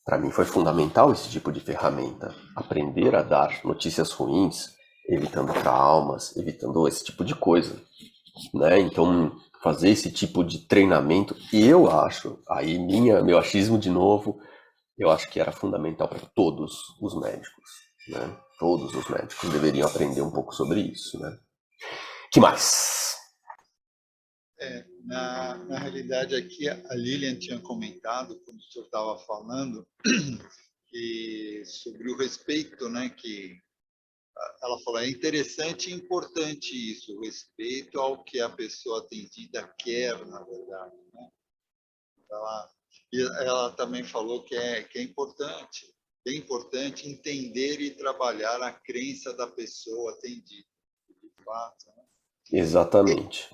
S2: para mim foi fundamental esse tipo de ferramenta. Aprender a dar notícias ruins, evitando traumas, evitando esse tipo de coisa, né? Então, fazer esse tipo de treinamento, eu acho, aí meu achismo de novo, eu acho que era fundamental para todos os médicos, né? Todos os médicos deveriam aprender um pouco sobre isso, né? Que mais?
S1: Na realidade, aqui a Lilian tinha comentado, quando o senhor estava falando, sobre o respeito, né, que ela falou, é interessante e importante isso, o respeito ao que a pessoa atendida quer, na verdade. Né? Ela também falou que é importante entender e trabalhar a crença da pessoa atendida, de fato. Né?
S2: Exatamente.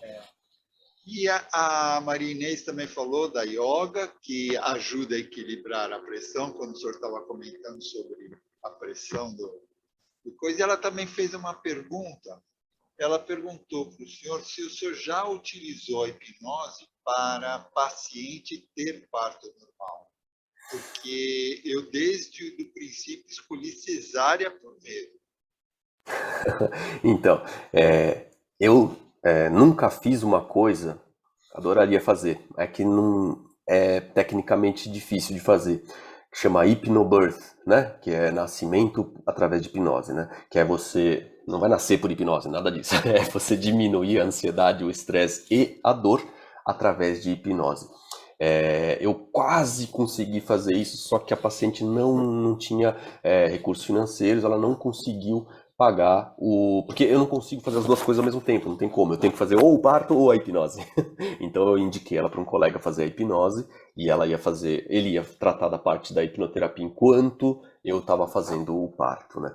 S1: E a Maria Inês também falou da yoga, que ajuda a equilibrar a pressão, quando o senhor estava comentando sobre a pressão do coisa. E ela também fez uma pergunta. Ela perguntou para o senhor se o senhor já utilizou a hipnose para paciente ter parto normal. Porque eu, desde o princípio, escolhi cesárea por medo.
S2: Então, eu nunca fiz uma coisa, adoraria fazer, é que não é tecnicamente difícil de fazer, que chama hypnobirth, né? Que é nascimento através de hipnose, né? Que é você não vai nascer por hipnose, nada disso. É você diminuir a ansiedade, o estresse e a dor através de hipnose. Eu quase consegui fazer isso, só que a paciente não tinha recursos financeiros, ela não conseguiu pagar o. Porque eu não consigo fazer as duas coisas ao mesmo tempo, não tem como. Eu tenho que fazer ou o parto ou a hipnose. Então eu indiquei ela para um colega fazer a hipnose e ela ia fazer, ele ia tratar da parte da hipnoterapia enquanto eu estava fazendo o parto, né?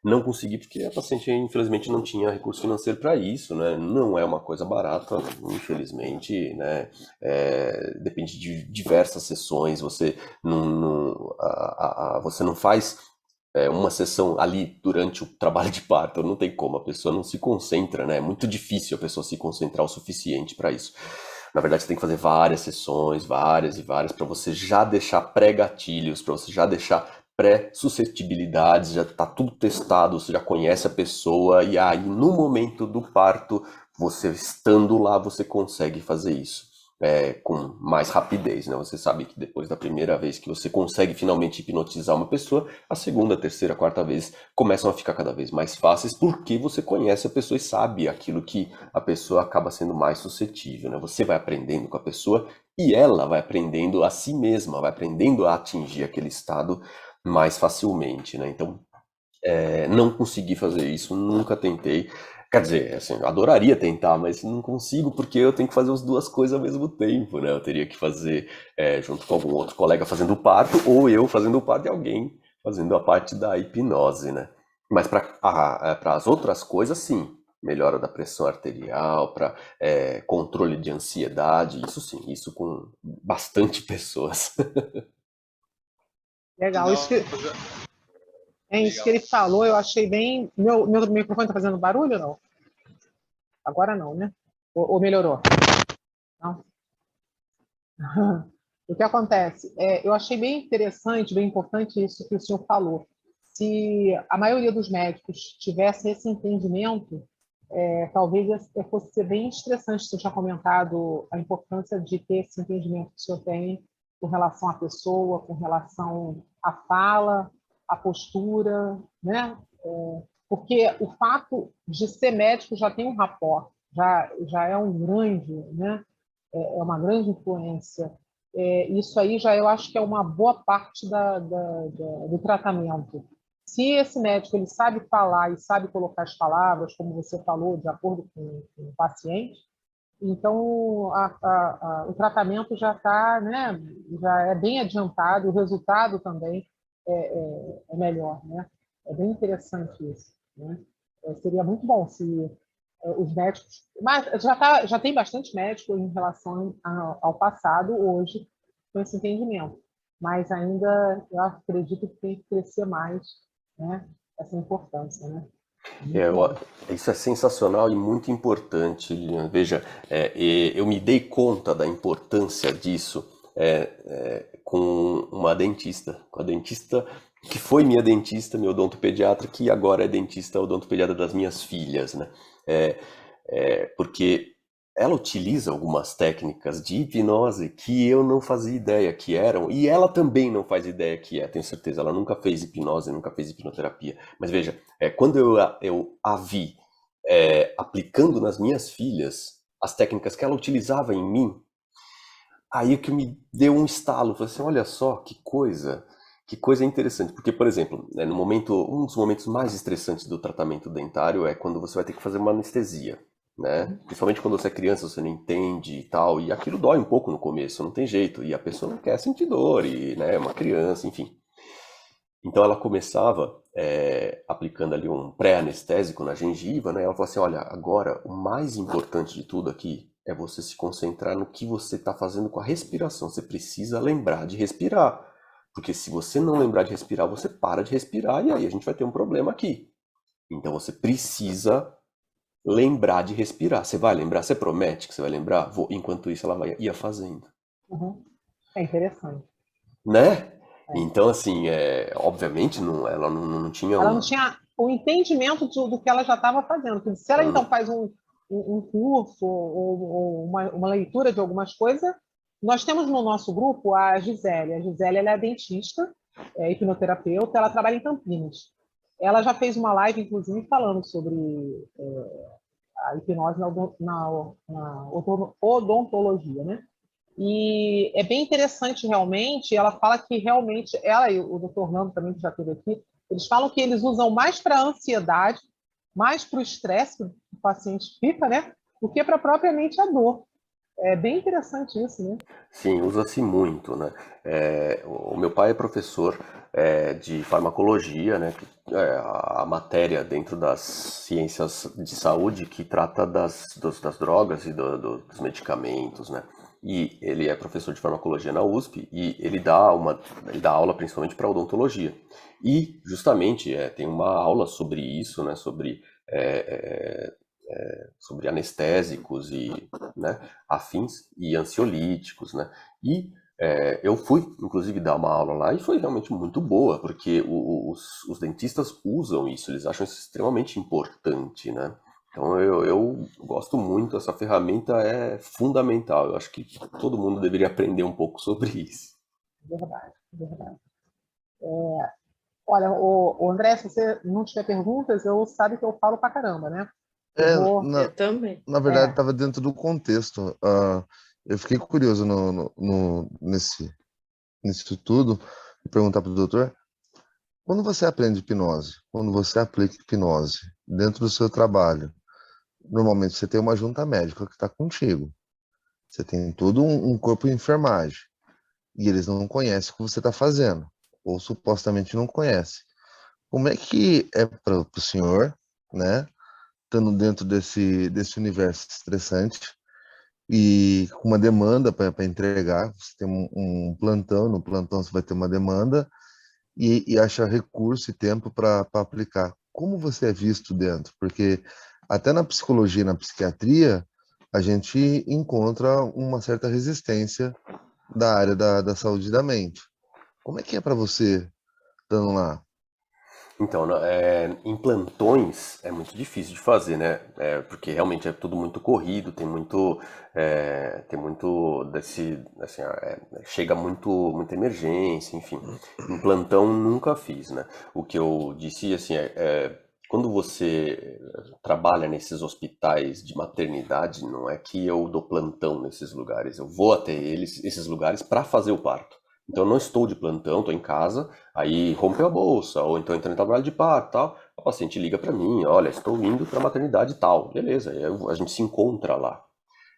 S2: Não consegui porque a paciente infelizmente não tinha recurso financeiro para isso, né? Não é uma coisa barata, infelizmente, né? Depende de diversas sessões. Você você não faz uma sessão ali durante o trabalho de parto, não tem como, a pessoa não se concentra, né? É muito difícil a pessoa se concentrar o suficiente para isso. Na verdade, você tem que fazer várias sessões, várias e várias, para você já deixar pré-gatilhos, para você já deixar pré-suscetibilidades, já tá tudo testado, você já conhece a pessoa, e aí no momento do parto, você estando lá, você consegue fazer isso. Com mais rapidez, né? Você sabe que depois da primeira vez que você consegue finalmente hipnotizar uma pessoa, a segunda, terceira, quarta vez começam a ficar cada vez mais fáceis porque você conhece a pessoa e sabe aquilo que a pessoa acaba sendo mais suscetível, né? Você vai aprendendo com a pessoa e ela vai aprendendo a si mesma, vai aprendendo a atingir aquele estado mais facilmente, né? Então, não consegui fazer isso, nunca tentei. Quer dizer, assim, eu adoraria tentar, mas não consigo porque eu tenho que fazer as duas coisas ao mesmo tempo, né? Eu teria que fazer junto com algum outro colega fazendo o parto, ou eu fazendo o parto e alguém fazendo a parte da hipnose, né? Mas para as outras coisas, sim. Melhora da pressão arterial, para controle de ansiedade, isso sim, isso com bastante pessoas.
S1: E
S4: Legal.
S1: nós,
S4: Isso que
S1: legal.
S4: ele falou, eu achei bem. Meu microfone tá fazendo barulho ou não? Agora não, né? Ou melhorou? Não? O que acontece? Eu achei bem interessante, bem importante isso que o senhor falou. Se a maioria dos médicos tivesse esse entendimento, talvez fosse ser bem estressante. Você tinha comentado a importância de ter esse entendimento que o senhor tem com relação à pessoa, com relação à fala, à postura, né? Porque o fato de ser médico já tem um rapport, já é um grande, né? É uma grande influência. Isso aí já eu acho que é uma boa parte do tratamento. Se esse médico ele sabe falar e sabe colocar as palavras, como você falou, de acordo com o paciente, então o tratamento já está, né, já é bem adiantado, o resultado também é melhor, né? É bem interessante isso, né? Seria muito bom se os médicos, mas já tem bastante médico em relação ao passado hoje com esse entendimento, mas ainda eu acredito que tem que crescer mais, né, essa importância, né? Muito bom.
S2: Isso é sensacional e muito importante, Lilian. Veja, eu me dei conta da importância disso com uma dentista, com a dentista que foi minha dentista, meu odontopediatra, que agora é dentista odontopediatra das minhas filhas, né? Porque ela utiliza algumas técnicas de hipnose que eu não fazia ideia que eram, e ela também não faz ideia que é, tenho certeza. Ela nunca fez hipnose, nunca fez hipnoterapia. Mas veja, quando eu a vi aplicando nas minhas filhas as técnicas que ela utilizava em mim, aí que me deu um estalo. Falei assim, olha só que coisa interessante. Porque, por exemplo, no um dos momentos mais estressantes do tratamento dentário é quando você vai ter que fazer uma anestesia, né? Principalmente quando você é criança, você não entende e tal, e aquilo dói um pouco no começo, não tem jeito, e a pessoa não quer sentir dor, e, né, é uma criança, enfim. Então ela começava aplicando ali um pré-anestésico na gengiva, né? Ela falou assim, olha, agora o mais importante de tudo aqui é você se concentrar no que você está fazendo com a respiração. Você precisa lembrar de respirar. Porque se você não lembrar de respirar, você para de respirar e aí a gente vai ter um problema aqui. Então você precisa lembrar de respirar. Você vai lembrar? Você promete que você vai lembrar? Vou. Enquanto isso, ela ia fazendo.
S4: Uhum. É interessante.
S2: Né? Então, assim, obviamente, ela não tinha
S4: Ela não tinha o entendimento do que ela já estava fazendo. Porque se ela então faz um curso ou uma leitura de algumas coisas, nós temos no nosso grupo a Gisele. A Gisele ela é dentista, é hipnoterapeuta, ela trabalha em Campinas. Ela já fez uma live, inclusive, falando sobre a hipnose na odontologia, né? E é bem interessante, realmente. Ela fala que realmente, ela e o doutor Orlando também, que já esteve aqui, eles falam que eles usam mais para a ansiedade, mais para o estresse que o paciente fica, né? Do que para propriamente a dor. É bem interessante isso, né?
S2: Sim, usa-se muito, né? O meu pai é professor de farmacologia, né? A matéria dentro das ciências de saúde que trata das drogas e dos medicamentos, né? E ele é professor de farmacologia na USP e ele dá aula principalmente para odontologia. E justamente tem uma aula sobre isso, né? Sobre anestésicos e, né, afins e ansiolíticos, né? E eu fui, inclusive, dar uma aula lá e foi realmente muito boa, porque os dentistas usam isso, eles acham isso extremamente importante, né? Então eu gosto muito, essa ferramenta é fundamental. Eu acho que todo mundo deveria aprender um pouco sobre isso.
S4: Verdade, verdade. Olha, o André, se você não tiver perguntas, eu sabe que eu falo pra caramba, né? Eu vou.
S3: Eu também.
S5: Na verdade, estava dentro do contexto. Eu fiquei curioso nisso tudo, e perguntar para o doutor, quando você aprende hipnose, quando você aplica hipnose dentro do seu trabalho, normalmente você tem uma junta médica que está contigo. Você tem todo um corpo de enfermagem. E eles não conhecem o que você está fazendo, ou supostamente não conhecem. Como é que é para o senhor, né, estando dentro desse universo estressante e com uma demanda para entregar? Você tem um plantão, no plantão você vai ter uma demanda e achar recurso e tempo para aplicar. Como você é visto dentro? Porque até na psicologia e na psiquiatria, a gente encontra uma certa resistência da área da saúde da mente. Como é que é para você estando lá?
S2: Então, em plantões é muito difícil de fazer, né? Porque realmente é tudo muito corrido, tem muito assim, chega muita emergência, enfim. Em plantão nunca fiz, né? O que eu disse, assim, quando você trabalha nesses hospitais de maternidade, não é que eu dou plantão nesses lugares, eu vou até esses lugares para fazer o parto. Então eu não estou de plantão, estou em casa, aí rompeu a bolsa, ou então entrou em trabalho de parto, tal. A paciente liga para mim, olha, estou indo para a maternidade tal, beleza? A gente se encontra lá.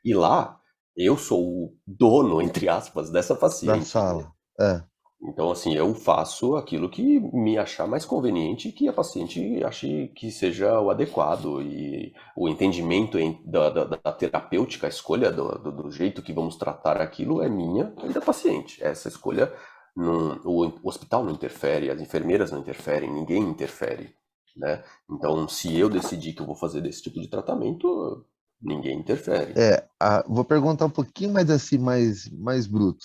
S2: E lá eu sou o dono, entre aspas, dessa
S5: Da
S2: paciente.
S5: sala. É.
S2: Então, assim, eu faço aquilo que me achar mais conveniente, que a paciente ache que seja o adequado, e o entendimento da terapêutica, a escolha do jeito que vamos tratar aquilo é minha e da paciente. Essa escolha, o hospital não interfere, as enfermeiras não interferem, ninguém interfere, né? Então, se eu decidir que eu vou fazer desse tipo de tratamento, ninguém interfere.
S5: Vou perguntar um pouquinho mais assim, mais bruto.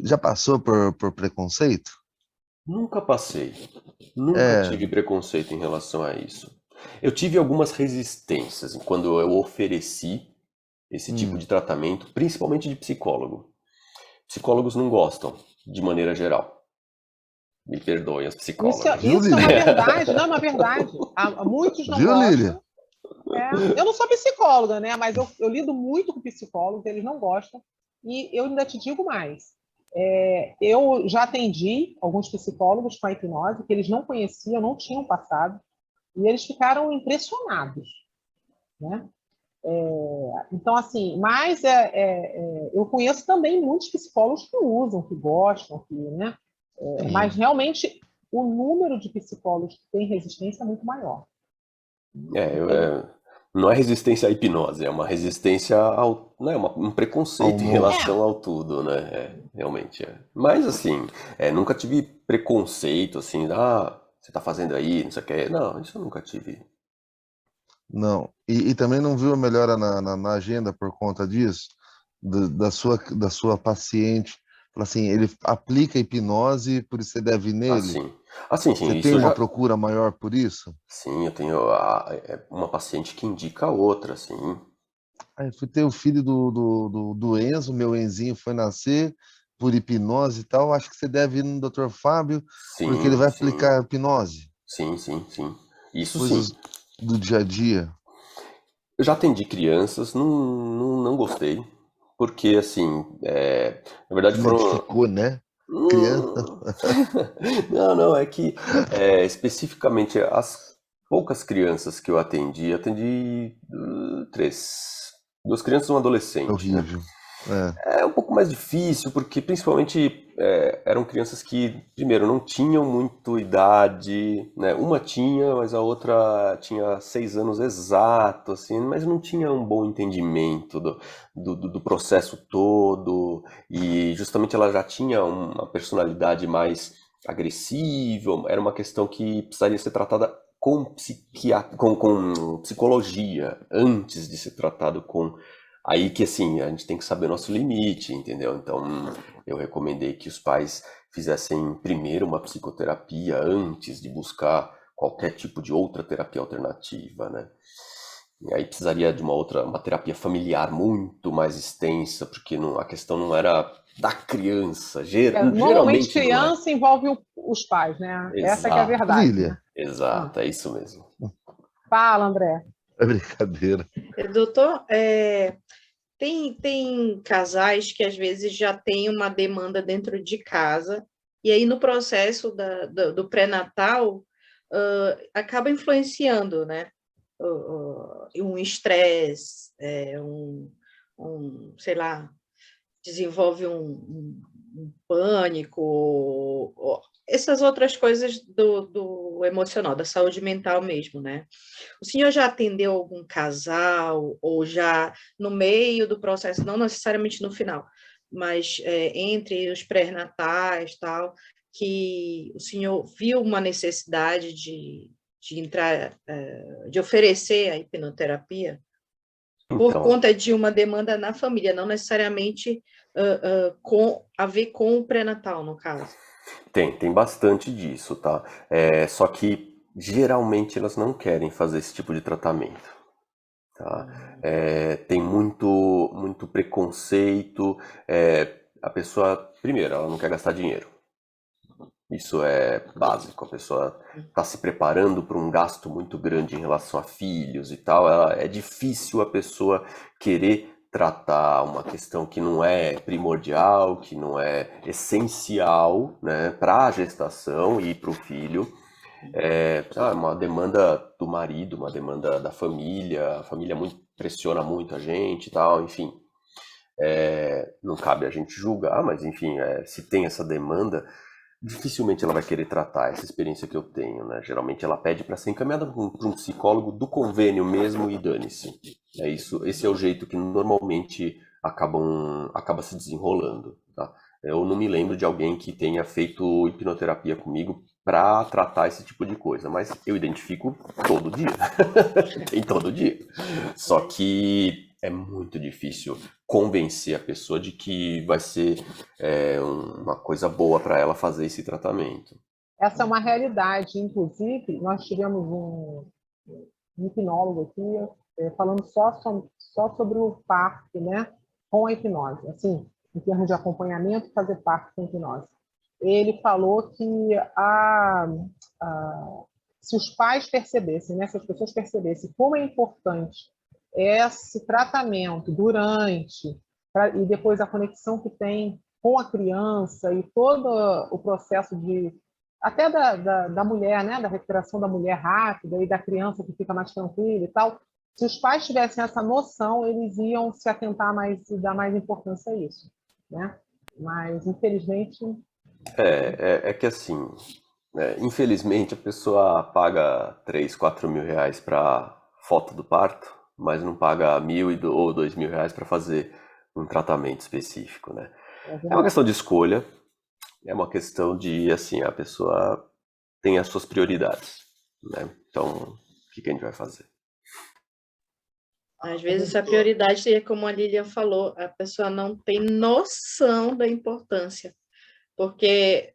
S5: Já passou por preconceito?
S2: Nunca passei. Nunca tive preconceito em relação a isso. Eu tive algumas resistências quando eu ofereci esse tipo de tratamento, principalmente de psicólogo. Psicólogos não gostam, de maneira geral. Me perdoem as psicólogas.
S4: Isso é uma verdade, não é uma verdade. Muitos não
S5: Viu,
S4: gostam.
S5: Lília?
S4: Eu não sou psicóloga, né? Mas eu lido muito com psicólogos, eles não gostam. E eu ainda te digo mais. Eu já atendi alguns psicólogos com a hipnose que eles não conheciam, não tinham passado, e eles ficaram impressionados, né? Então, assim, mas eu conheço também muitos psicólogos que usam, que gostam, né? Mas realmente o número de psicólogos que tem resistência é muito maior.
S2: Não é resistência à hipnose, é uma resistência né, um preconceito em relação ao tudo, né? Realmente é. Mas assim, nunca tive preconceito assim, você tá fazendo aí, não sei o que. Não, isso eu nunca tive.
S5: Não. E também não viu a melhora na agenda por conta disso? Da sua paciente? Assim, ele aplica a hipnose, por isso você deve ir nele?
S2: Sim,
S5: Você
S2: isso
S5: tem
S2: eu
S5: uma
S2: já.
S5: procura maior por isso?
S2: Sim, eu tenho uma paciente que indica a outra, sim.
S5: Aí fui ter o filho do Enzo, meu Enzinho foi nascer por hipnose e tal. Acho que você deve ir no Dr. Fábio, porque ele
S2: Sim,
S5: vai
S2: sim,
S5: aplicar a hipnose,
S2: sim. Isso sim.
S5: coisas do dia a dia.
S2: Eu já atendi crianças, não gostei, porque assim, na verdade
S5: Se
S2: foram.
S5: identificou, né? Criança.
S2: Hum, não, é que especificamente as poucas crianças que eu atendi três, duas crianças e um
S5: É
S2: adolescente, né?
S5: horrível. É,
S2: É um pouco mais difícil, porque principalmente eram crianças que, primeiro, não tinham muito idade, né? Uma tinha, mas a outra tinha 6 anos exato, assim, mas não tinha um bom entendimento do processo todo, e justamente ela já tinha uma personalidade mais agressiva, era uma questão que precisaria ser tratada com psicologia, antes de ser tratado com. Aí que assim, a gente tem que saber o nosso limite, entendeu? Então, eu recomendei que os pais fizessem primeiro uma psicoterapia antes de buscar qualquer tipo de outra terapia alternativa, né? E aí precisaria de uma terapia familiar muito mais extensa, porque a questão não era da criança,
S4: Normalmente
S2: geralmente não é.
S4: criança envolve os pais, né? Essa que é a
S2: Exato,
S4: verdade,
S5: Lília,
S4: né? Ah,
S2: exato, é isso mesmo.
S4: fala, André.
S5: é brincadeira.
S3: Doutor, tem casais que às vezes já têm uma demanda dentro de casa, e aí no processo do pré-natal, acaba influenciando, né? Um estresse, sei lá, desenvolve um pânico, essas outras coisas do emocional, da saúde mental mesmo, né? O senhor já atendeu algum casal, ou já no meio do processo, não necessariamente no final, mas entre os pré-natais tal, que o senhor viu uma necessidade de entrar, de oferecer a hipnoterapia por
S2: Então,
S3: conta de uma demanda na família, não necessariamente a ver com o pré-natal, no caso.
S2: tem bastante disso, tá? Só que geralmente elas não querem fazer esse tipo de tratamento, tá? Tem muito preconceito. A pessoa, primeiro, ela não quer gastar dinheiro. Isso é básico. A pessoa está se preparando para um gasto muito grande em relação a filhos e tal. É difícil a pessoa querer tratar uma questão que não é primordial, que não é essencial, né, para a gestação e para o filho. Uma demanda do marido, uma demanda da família. A família pressiona muito a gente e tal, enfim. Não cabe a gente julgar, mas enfim, se tem essa demanda, dificilmente ela vai querer tratar essa experiência que eu tenho, né? Geralmente ela pede para ser encaminhada para um psicólogo do convênio mesmo e dane-se. É isso, esse é o jeito que normalmente acaba se desenrolando, tá? Eu não me lembro de alguém que tenha feito hipnoterapia comigo para tratar esse tipo de coisa, mas eu identifico todo dia. Tem todo dia. Só que é muito difícil convencer a pessoa de que vai ser uma coisa boa para ela fazer esse tratamento.
S4: Essa é uma realidade. Inclusive, nós tivemos um hipnólogo aqui falando só sobre o parto, né, com a hipnose. Assim, em termos de acompanhamento, fazer parto com hipnose. Ele falou que se os pais percebessem, né, se as pessoas percebessem como é importante esse tratamento e depois a conexão que tem com a criança e todo o processo até da mulher, né, da recuperação da mulher rápida e da criança que fica mais tranquila e tal. Se os pais tivessem essa noção, eles iam se atentar mais e dar mais importância a isso, né? Mas, infelizmente...
S2: É que assim, infelizmente a pessoa paga 3, 4 mil reais para foto do parto, mas não paga 1.000 ou 2.000 reais para fazer um tratamento específico, né?
S4: É
S2: É uma
S4: verdade.
S2: questão de escolha, é uma questão de, assim, a pessoa tem as suas prioridades, né? Então, o que a gente vai fazer?
S3: Às vezes a prioridade é como a Lilian falou, a pessoa não tem noção da importância, porque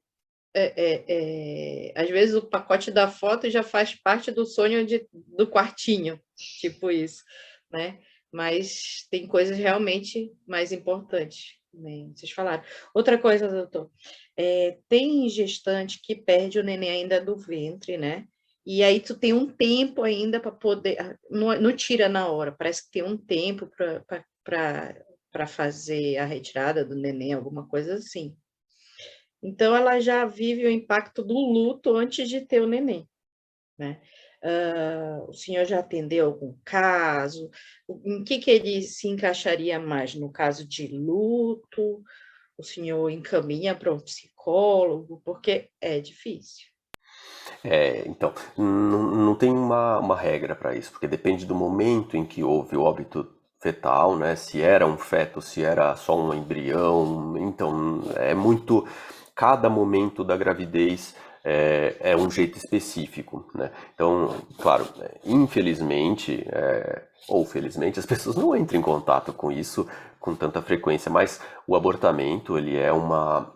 S3: às vezes o pacote da foto já faz parte do sonho do quartinho, tipo isso, né? Mas tem coisas realmente mais importantes, né? Vocês falaram. Outra coisa, doutor, tem gestante que perde o neném ainda do ventre, né? E aí tu tem um tempo ainda para poder, não tira na hora, parece que tem um tempo para fazer a retirada do neném, alguma coisa assim. Então, ela já vive o impacto do luto antes de ter o neném, né? O senhor já atendeu algum caso? Em que ele se encaixaria mais? No caso de luto? O senhor encaminha para um psicólogo? Porque é difícil.
S2: Então, não tem uma regra para isso, porque depende do momento em que houve o óbito fetal, né? Se era um feto, se era só um embrião. Então, é muito. Cada momento da gravidez é um jeito específico, né? Então, claro, infelizmente, ou felizmente, as pessoas não entram em contato com isso com tanta frequência, mas o abortamento, ele é uma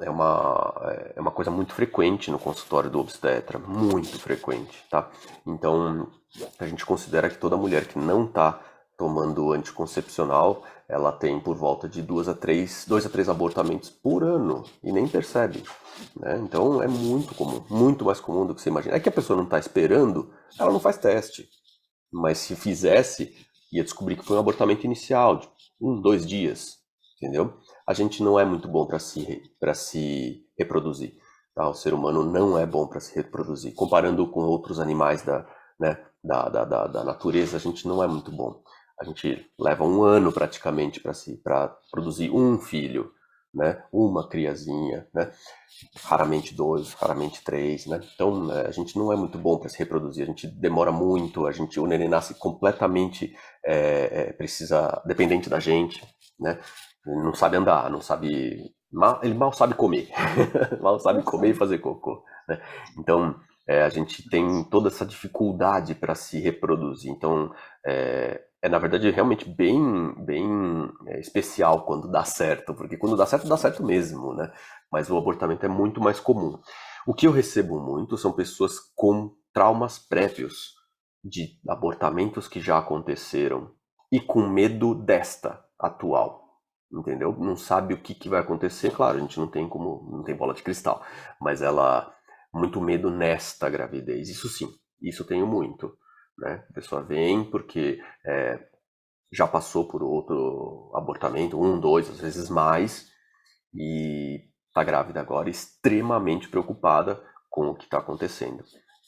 S2: coisa muito frequente no consultório do obstetra, muito frequente, tá? Então, a gente considera que toda mulher que não está tomando anticoncepcional, ela tem por volta de 2 a 3 abortamentos por ano e nem percebe, né? Então, é muito comum, muito mais comum do que você imagina. É que a pessoa não está esperando, ela não faz teste, mas se fizesse, ia descobrir que foi um abortamento inicial, de 2 dias, entendeu? A gente não é muito bom para se reproduzir, tá? O ser humano não é bom para se reproduzir. Comparando com outros animais da natureza, a gente não é muito bom. A gente leva 1 ano praticamente para produzir um filho, né? Uma criazinha, né? Raramente 2, raramente 3, né? Então, a gente não é muito bom para se reproduzir, a gente demora muito, o neném nasce completamente dependente da gente, né? Ele não sabe andar, não sabe, ele mal sabe comer, mal sabe comer e fazer cocô, né? Então, a gente tem toda essa dificuldade para se reproduzir. Então, na verdade realmente bem especial quando dá certo, porque quando dá certo mesmo, né? Mas o abortamento é muito mais comum. O que eu recebo muito são pessoas com traumas prévios de abortamentos que já aconteceram e com medo desta atual, entendeu? Não sabe o que vai acontecer, claro, a gente não tem bola de cristal, mas muito medo nesta gravidez, isso sim, isso eu tenho muito, né? A pessoa vem porque já passou por outro abortamento, 1, 2, às vezes mais, e está grávida agora, extremamente preocupada com o que está acontecendo.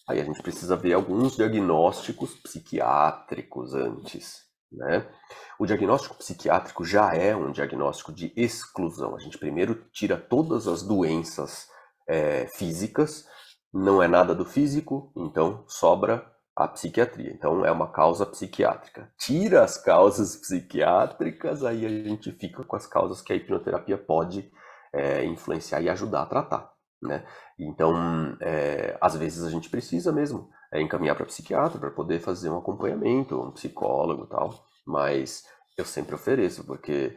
S2: Aí a gente precisa ver alguns diagnósticos psiquiátricos antes, né? O diagnóstico psiquiátrico já é um diagnóstico de exclusão. A gente primeiro tira todas as doenças físicas, não é nada do físico, então sobra a psiquiatria. Então é uma causa psiquiátrica. Tira as causas psiquiátricas, aí a gente fica com as causas que a hipnoterapia pode influenciar e ajudar a tratar, né? Então, às vezes a gente precisa mesmo encaminhar para psiquiatra para poder fazer um acompanhamento, um psicólogo e tal, mas eu sempre ofereço, porque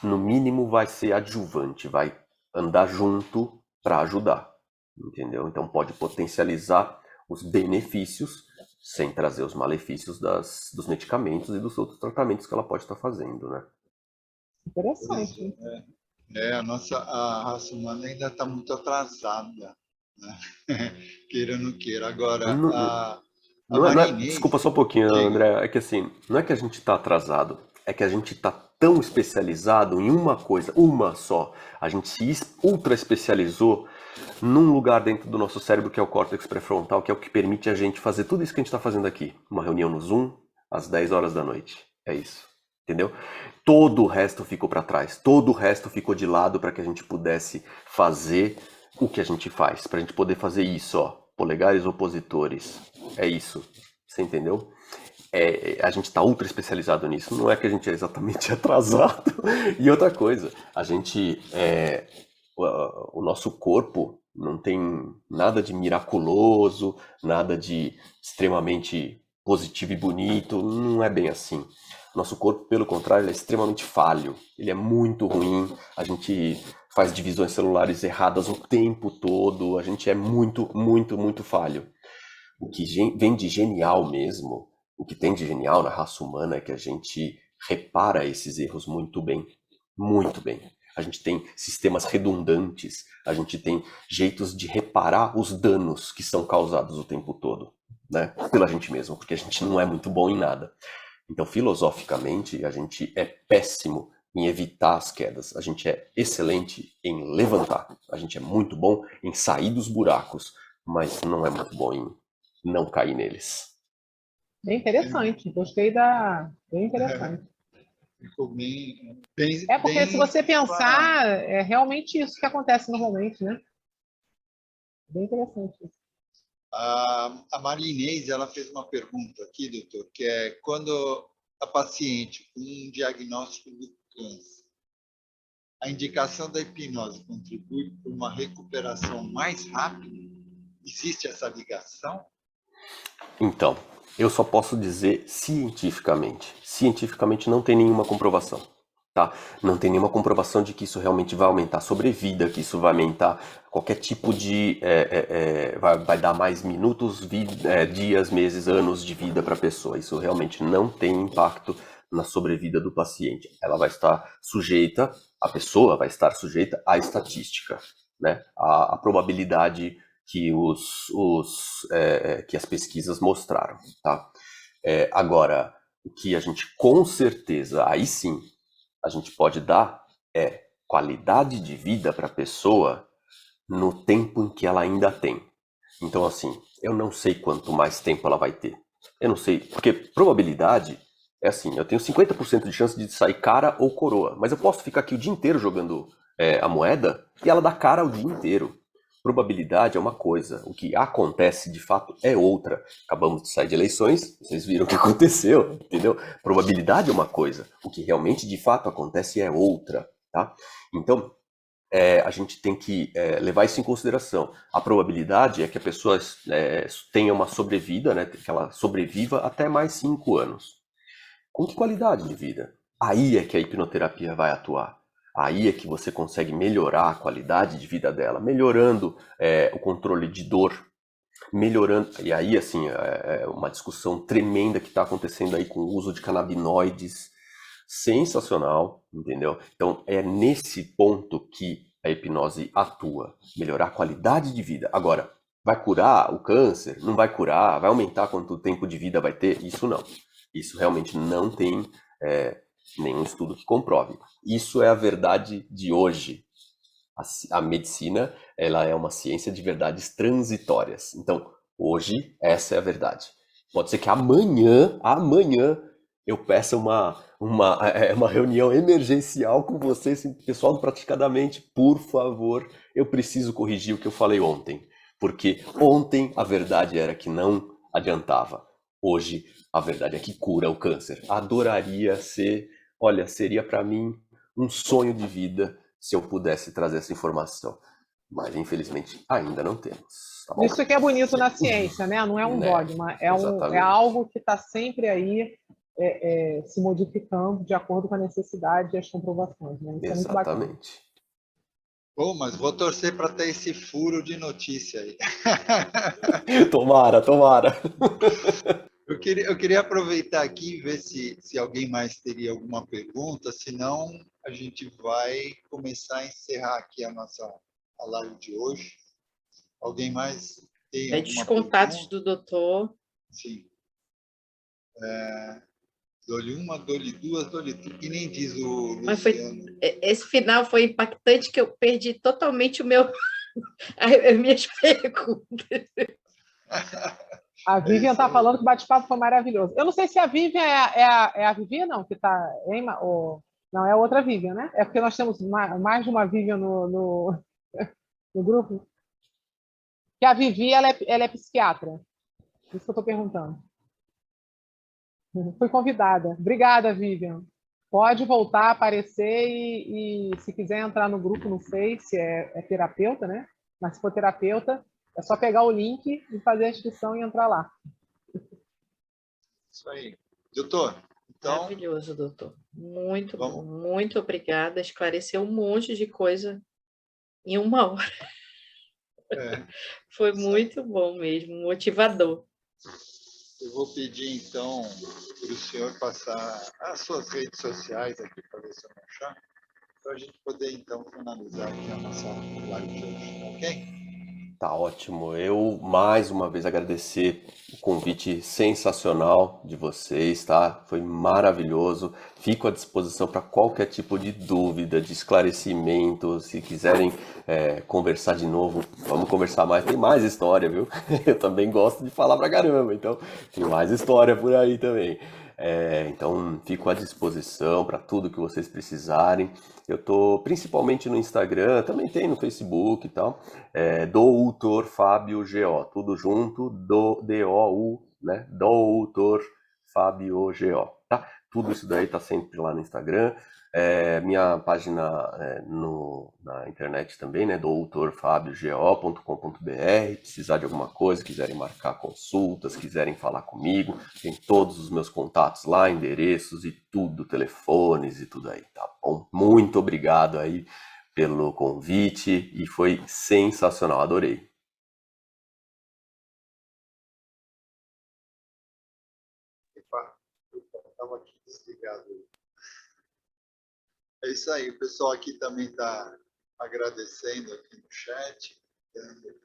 S2: no mínimo vai ser adjuvante, vai andar junto para ajudar, entendeu? Então pode potencializar os benefícios sem trazer os malefícios dos medicamentos e dos outros tratamentos que ela pode estar fazendo, né?
S4: Interessante.
S1: A raça humana ainda está muito atrasada, né? Queira ou não queira. Agora, a Maria Inês...
S2: Desculpa só um pouquinho,
S1: diga.
S2: André, é que assim, não é que a gente está atrasado, é que a gente está tão especializado em uma coisa, uma só. A gente se ultra especializou num lugar dentro do nosso cérebro que é o córtex pré-frontal, que é o que permite a gente fazer tudo isso que a gente está fazendo aqui. Uma reunião no Zoom, às 10 horas da noite. É isso. Entendeu? Todo o resto ficou para trás. Todo o resto ficou de lado para que a gente pudesse fazer o que a gente faz. Para a gente poder fazer isso, ó. Polegares opositores. É isso. Você entendeu? A gente está ultra especializado nisso. Não é que a gente é exatamente atrasado. E outra coisa, a gente... o nosso corpo não tem nada de miraculoso, nada de extremamente positivo e bonito, não é bem assim. Nosso corpo, pelo contrário, ele é extremamente falho. Ele é muito ruim. A gente faz divisões celulares erradas o tempo todo. A gente é muito, muito, muito falho. O que vem de genial mesmo, o que tem de genial na raça humana é que a gente repara esses erros muito bem. Muito bem. A gente tem sistemas redundantes, a gente tem jeitos de reparar os danos que são causados o tempo todo, né? Pela gente mesmo, porque a gente não é muito bom em nada. Então, filosoficamente, a gente é péssimo em evitar as quedas. A gente é excelente em levantar. A gente é muito bom em sair dos buracos, mas não é muito bom em não cair neles.
S4: Bem interessante. Gostei da... Bem interessante.
S1: Ficou bem,
S4: É porque se você
S1: explanado.
S4: pensar, é realmente isso que acontece normalmente, né? Bem interessante isso.
S1: A Maria Inês, ela fez uma pergunta aqui, doutor, que é quando a paciente com um diagnóstico do câncer, a indicação da hipnose contribui para uma recuperação mais rápida? Existe essa ligação?
S2: Então, eu só posso dizer cientificamente. Cientificamente não tem nenhuma comprovação, tá? Não tem nenhuma comprovação de que isso realmente vai aumentar a sobrevida, que isso vai aumentar qualquer tipo de... vai dar mais minutos, dias, meses, anos de vida para a pessoa. Isso realmente não tem impacto na sobrevida do paciente. Ela vai estar sujeita, a pessoa vai estar sujeita à estatística, né? A probabilidade que que as pesquisas mostraram, tá? Agora, o que a gente com certeza, aí sim, a gente pode dar é qualidade de vida para a pessoa no tempo em que ela ainda tem. Então, assim, eu não sei quanto mais tempo ela vai ter. Eu não sei, porque probabilidade é assim, eu tenho 50% de chance de sair cara ou coroa, mas eu posso ficar aqui o dia inteiro jogando a moeda e ela dá cara o dia inteiro. Probabilidade é uma coisa, o que acontece de fato é outra. Acabamos de sair de eleições, vocês viram o que aconteceu, entendeu? Probabilidade é uma coisa, o que realmente de fato acontece é outra, tá? Então, a gente tem que levar isso em consideração. A probabilidade é que a pessoa tenha uma sobrevida, né, que ela sobreviva até mais 5 anos. Com que qualidade de vida? Aí é que a hipnoterapia vai atuar. Aí é que você consegue melhorar a qualidade de vida dela, melhorando o controle de dor, melhorando... E aí, assim, é uma discussão tremenda que está acontecendo aí com o uso de canabinoides, sensacional, entendeu? Então, é nesse ponto que a hipnose atua, melhorar a qualidade de vida. Agora, vai curar o câncer? Não vai curar? Vai aumentar quanto tempo de vida vai ter? Isso não. Isso realmente não tem nenhum estudo que comprove. Isso é a verdade de hoje. A medicina, ela é uma ciência de verdades transitórias. Então, hoje, essa é a verdade. Pode ser que amanhã, eu peça uma reunião emergencial com vocês, pessoal do Praticadamente, por favor, eu preciso corrigir o que eu falei ontem. Porque ontem a verdade era que não adiantava. Hoje, a verdade é que cura o câncer. Adoraria seria para mim um sonho de vida se eu pudesse trazer essa informação. Mas, infelizmente, ainda não temos. Tá bom?
S4: Isso que é bonito na ciência, né? Não é um dogma, é algo que está sempre aí se modificando de acordo com a necessidade e as comprovações. Né? Isso é muito bacana.
S2: Exatamente.
S1: Bom, mas vou torcer para ter esse furo de notícia aí.
S2: Tomara, tomara.
S1: Eu queria aproveitar aqui e ver se alguém mais teria alguma pergunta, senão a gente vai começar a encerrar aqui a live de hoje. Alguém mais tem
S3: Pede
S1: alguma
S3: os contatos
S1: pergunta?
S3: do doutor.
S1: Sim. Dou-lhe uma, dou-lhe duas, dou-lhe três. Que nem diz o
S3: Mas
S1: Luciano.
S3: esse final foi impactante que eu perdi totalmente as minhas perguntas.
S4: A Vivian está falando que o bate-papo foi maravilhoso. Eu não sei se a Vivian é a Vivian, não, que está. Não, é a outra Vivian, né? É porque nós temos mais de uma Vivian no grupo. Que a Vivi, ela é psiquiatra. Isso que eu estou perguntando. Fui convidada. Obrigada, Vivian. Pode voltar a aparecer e se quiser entrar no grupo, não sei se é terapeuta, né? Mas se for terapeuta, é só pegar o link e fazer a inscrição e entrar lá.
S1: Isso aí. Doutor, Então,
S3: Maravilhoso, doutor. Muito
S1: vamos-
S3: bom. Muito obrigada. Esclareceu um monte de coisa em 1 hora.
S1: é,
S3: Foi
S1: isso aí.
S3: muito bom mesmo, motivador.
S1: Eu vou pedir, então, para o senhor passar as suas redes sociais aqui para ver se eu não achar, para a gente poder, então, finalizar aqui a nossa live de hoje, tá ok?
S2: Tá ótimo. Eu mais uma vez agradecer o convite sensacional de vocês, tá? Foi maravilhoso. Fico à disposição para qualquer tipo de dúvida, de esclarecimento. Se quiserem conversar de novo, vamos conversar mais. Tem mais história, viu? Eu também gosto de falar pra caramba, então tem mais história por aí também. Então fico à disposição para tudo que vocês precisarem. Eu tô principalmente no Instagram, também tem no Facebook e tal. Doutor Fábio GO, tudo junto, D-O-U, né? Doutor Fábio GO, tá? Tudo isso daí tá sempre lá no Instagram. Minha página na internet também, né? doutorfabiogo.com.br. Precisar de alguma coisa, quiserem marcar consultas, quiserem falar comigo, tem todos os meus contatos lá, endereços e tudo, telefones e tudo aí, tá bom? Muito obrigado aí pelo convite e foi sensacional, adorei.
S1: Epa, estava aqui desligado. É isso aí, o pessoal aqui também está agradecendo aqui no chat,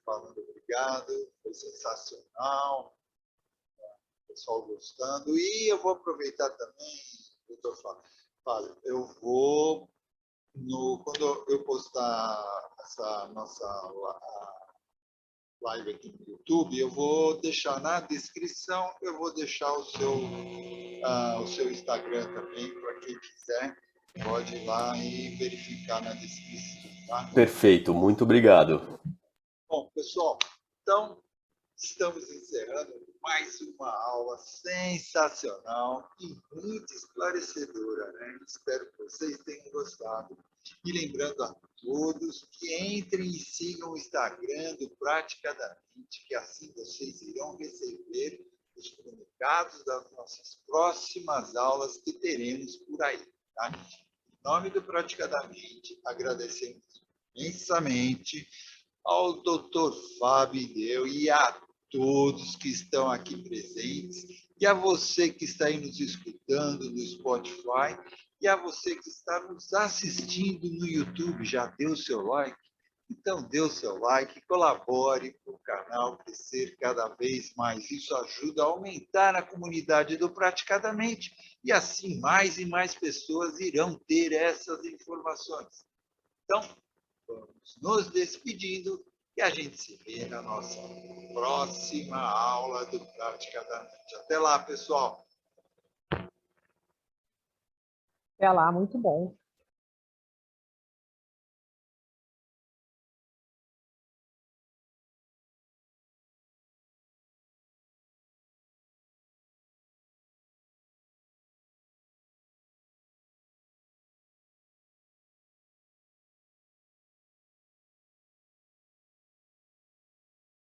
S1: falando obrigado, foi sensacional, o pessoal gostando. E eu vou aproveitar também, doutor Fábio, eu vou, quando eu postar essa nossa live aqui no YouTube, eu vou deixar na descrição, eu vou deixar o seu Instagram também, para quem quiser, pode ir lá e verificar na descrição, tá?
S2: Perfeito, muito obrigado.
S1: Bom, pessoal, então estamos encerrando mais uma aula sensacional e muito esclarecedora, né? Espero que vocês tenham gostado. E lembrando a todos que entrem e sigam o Instagram do Praticadamente, que assim vocês irão receber os comunicados das nossas próximas aulas que teremos por aí, tá? Em nome do Praticadamente, agradecemos imensamente ao Dr. Fábio Deu e a todos que estão aqui presentes, e a você que está aí nos escutando no Spotify, e a você que está nos assistindo no YouTube. Já deu o seu like? Então, dê o seu like, colabore para o canal crescer cada vez mais. Isso ajuda a aumentar a comunidade do Praticadamente, e assim mais e mais pessoas irão ter essas informações. Então, vamos nos despedindo e a gente se vê na nossa próxima aula do Praticadamente. Até lá, pessoal!
S4: Até lá, muito bom.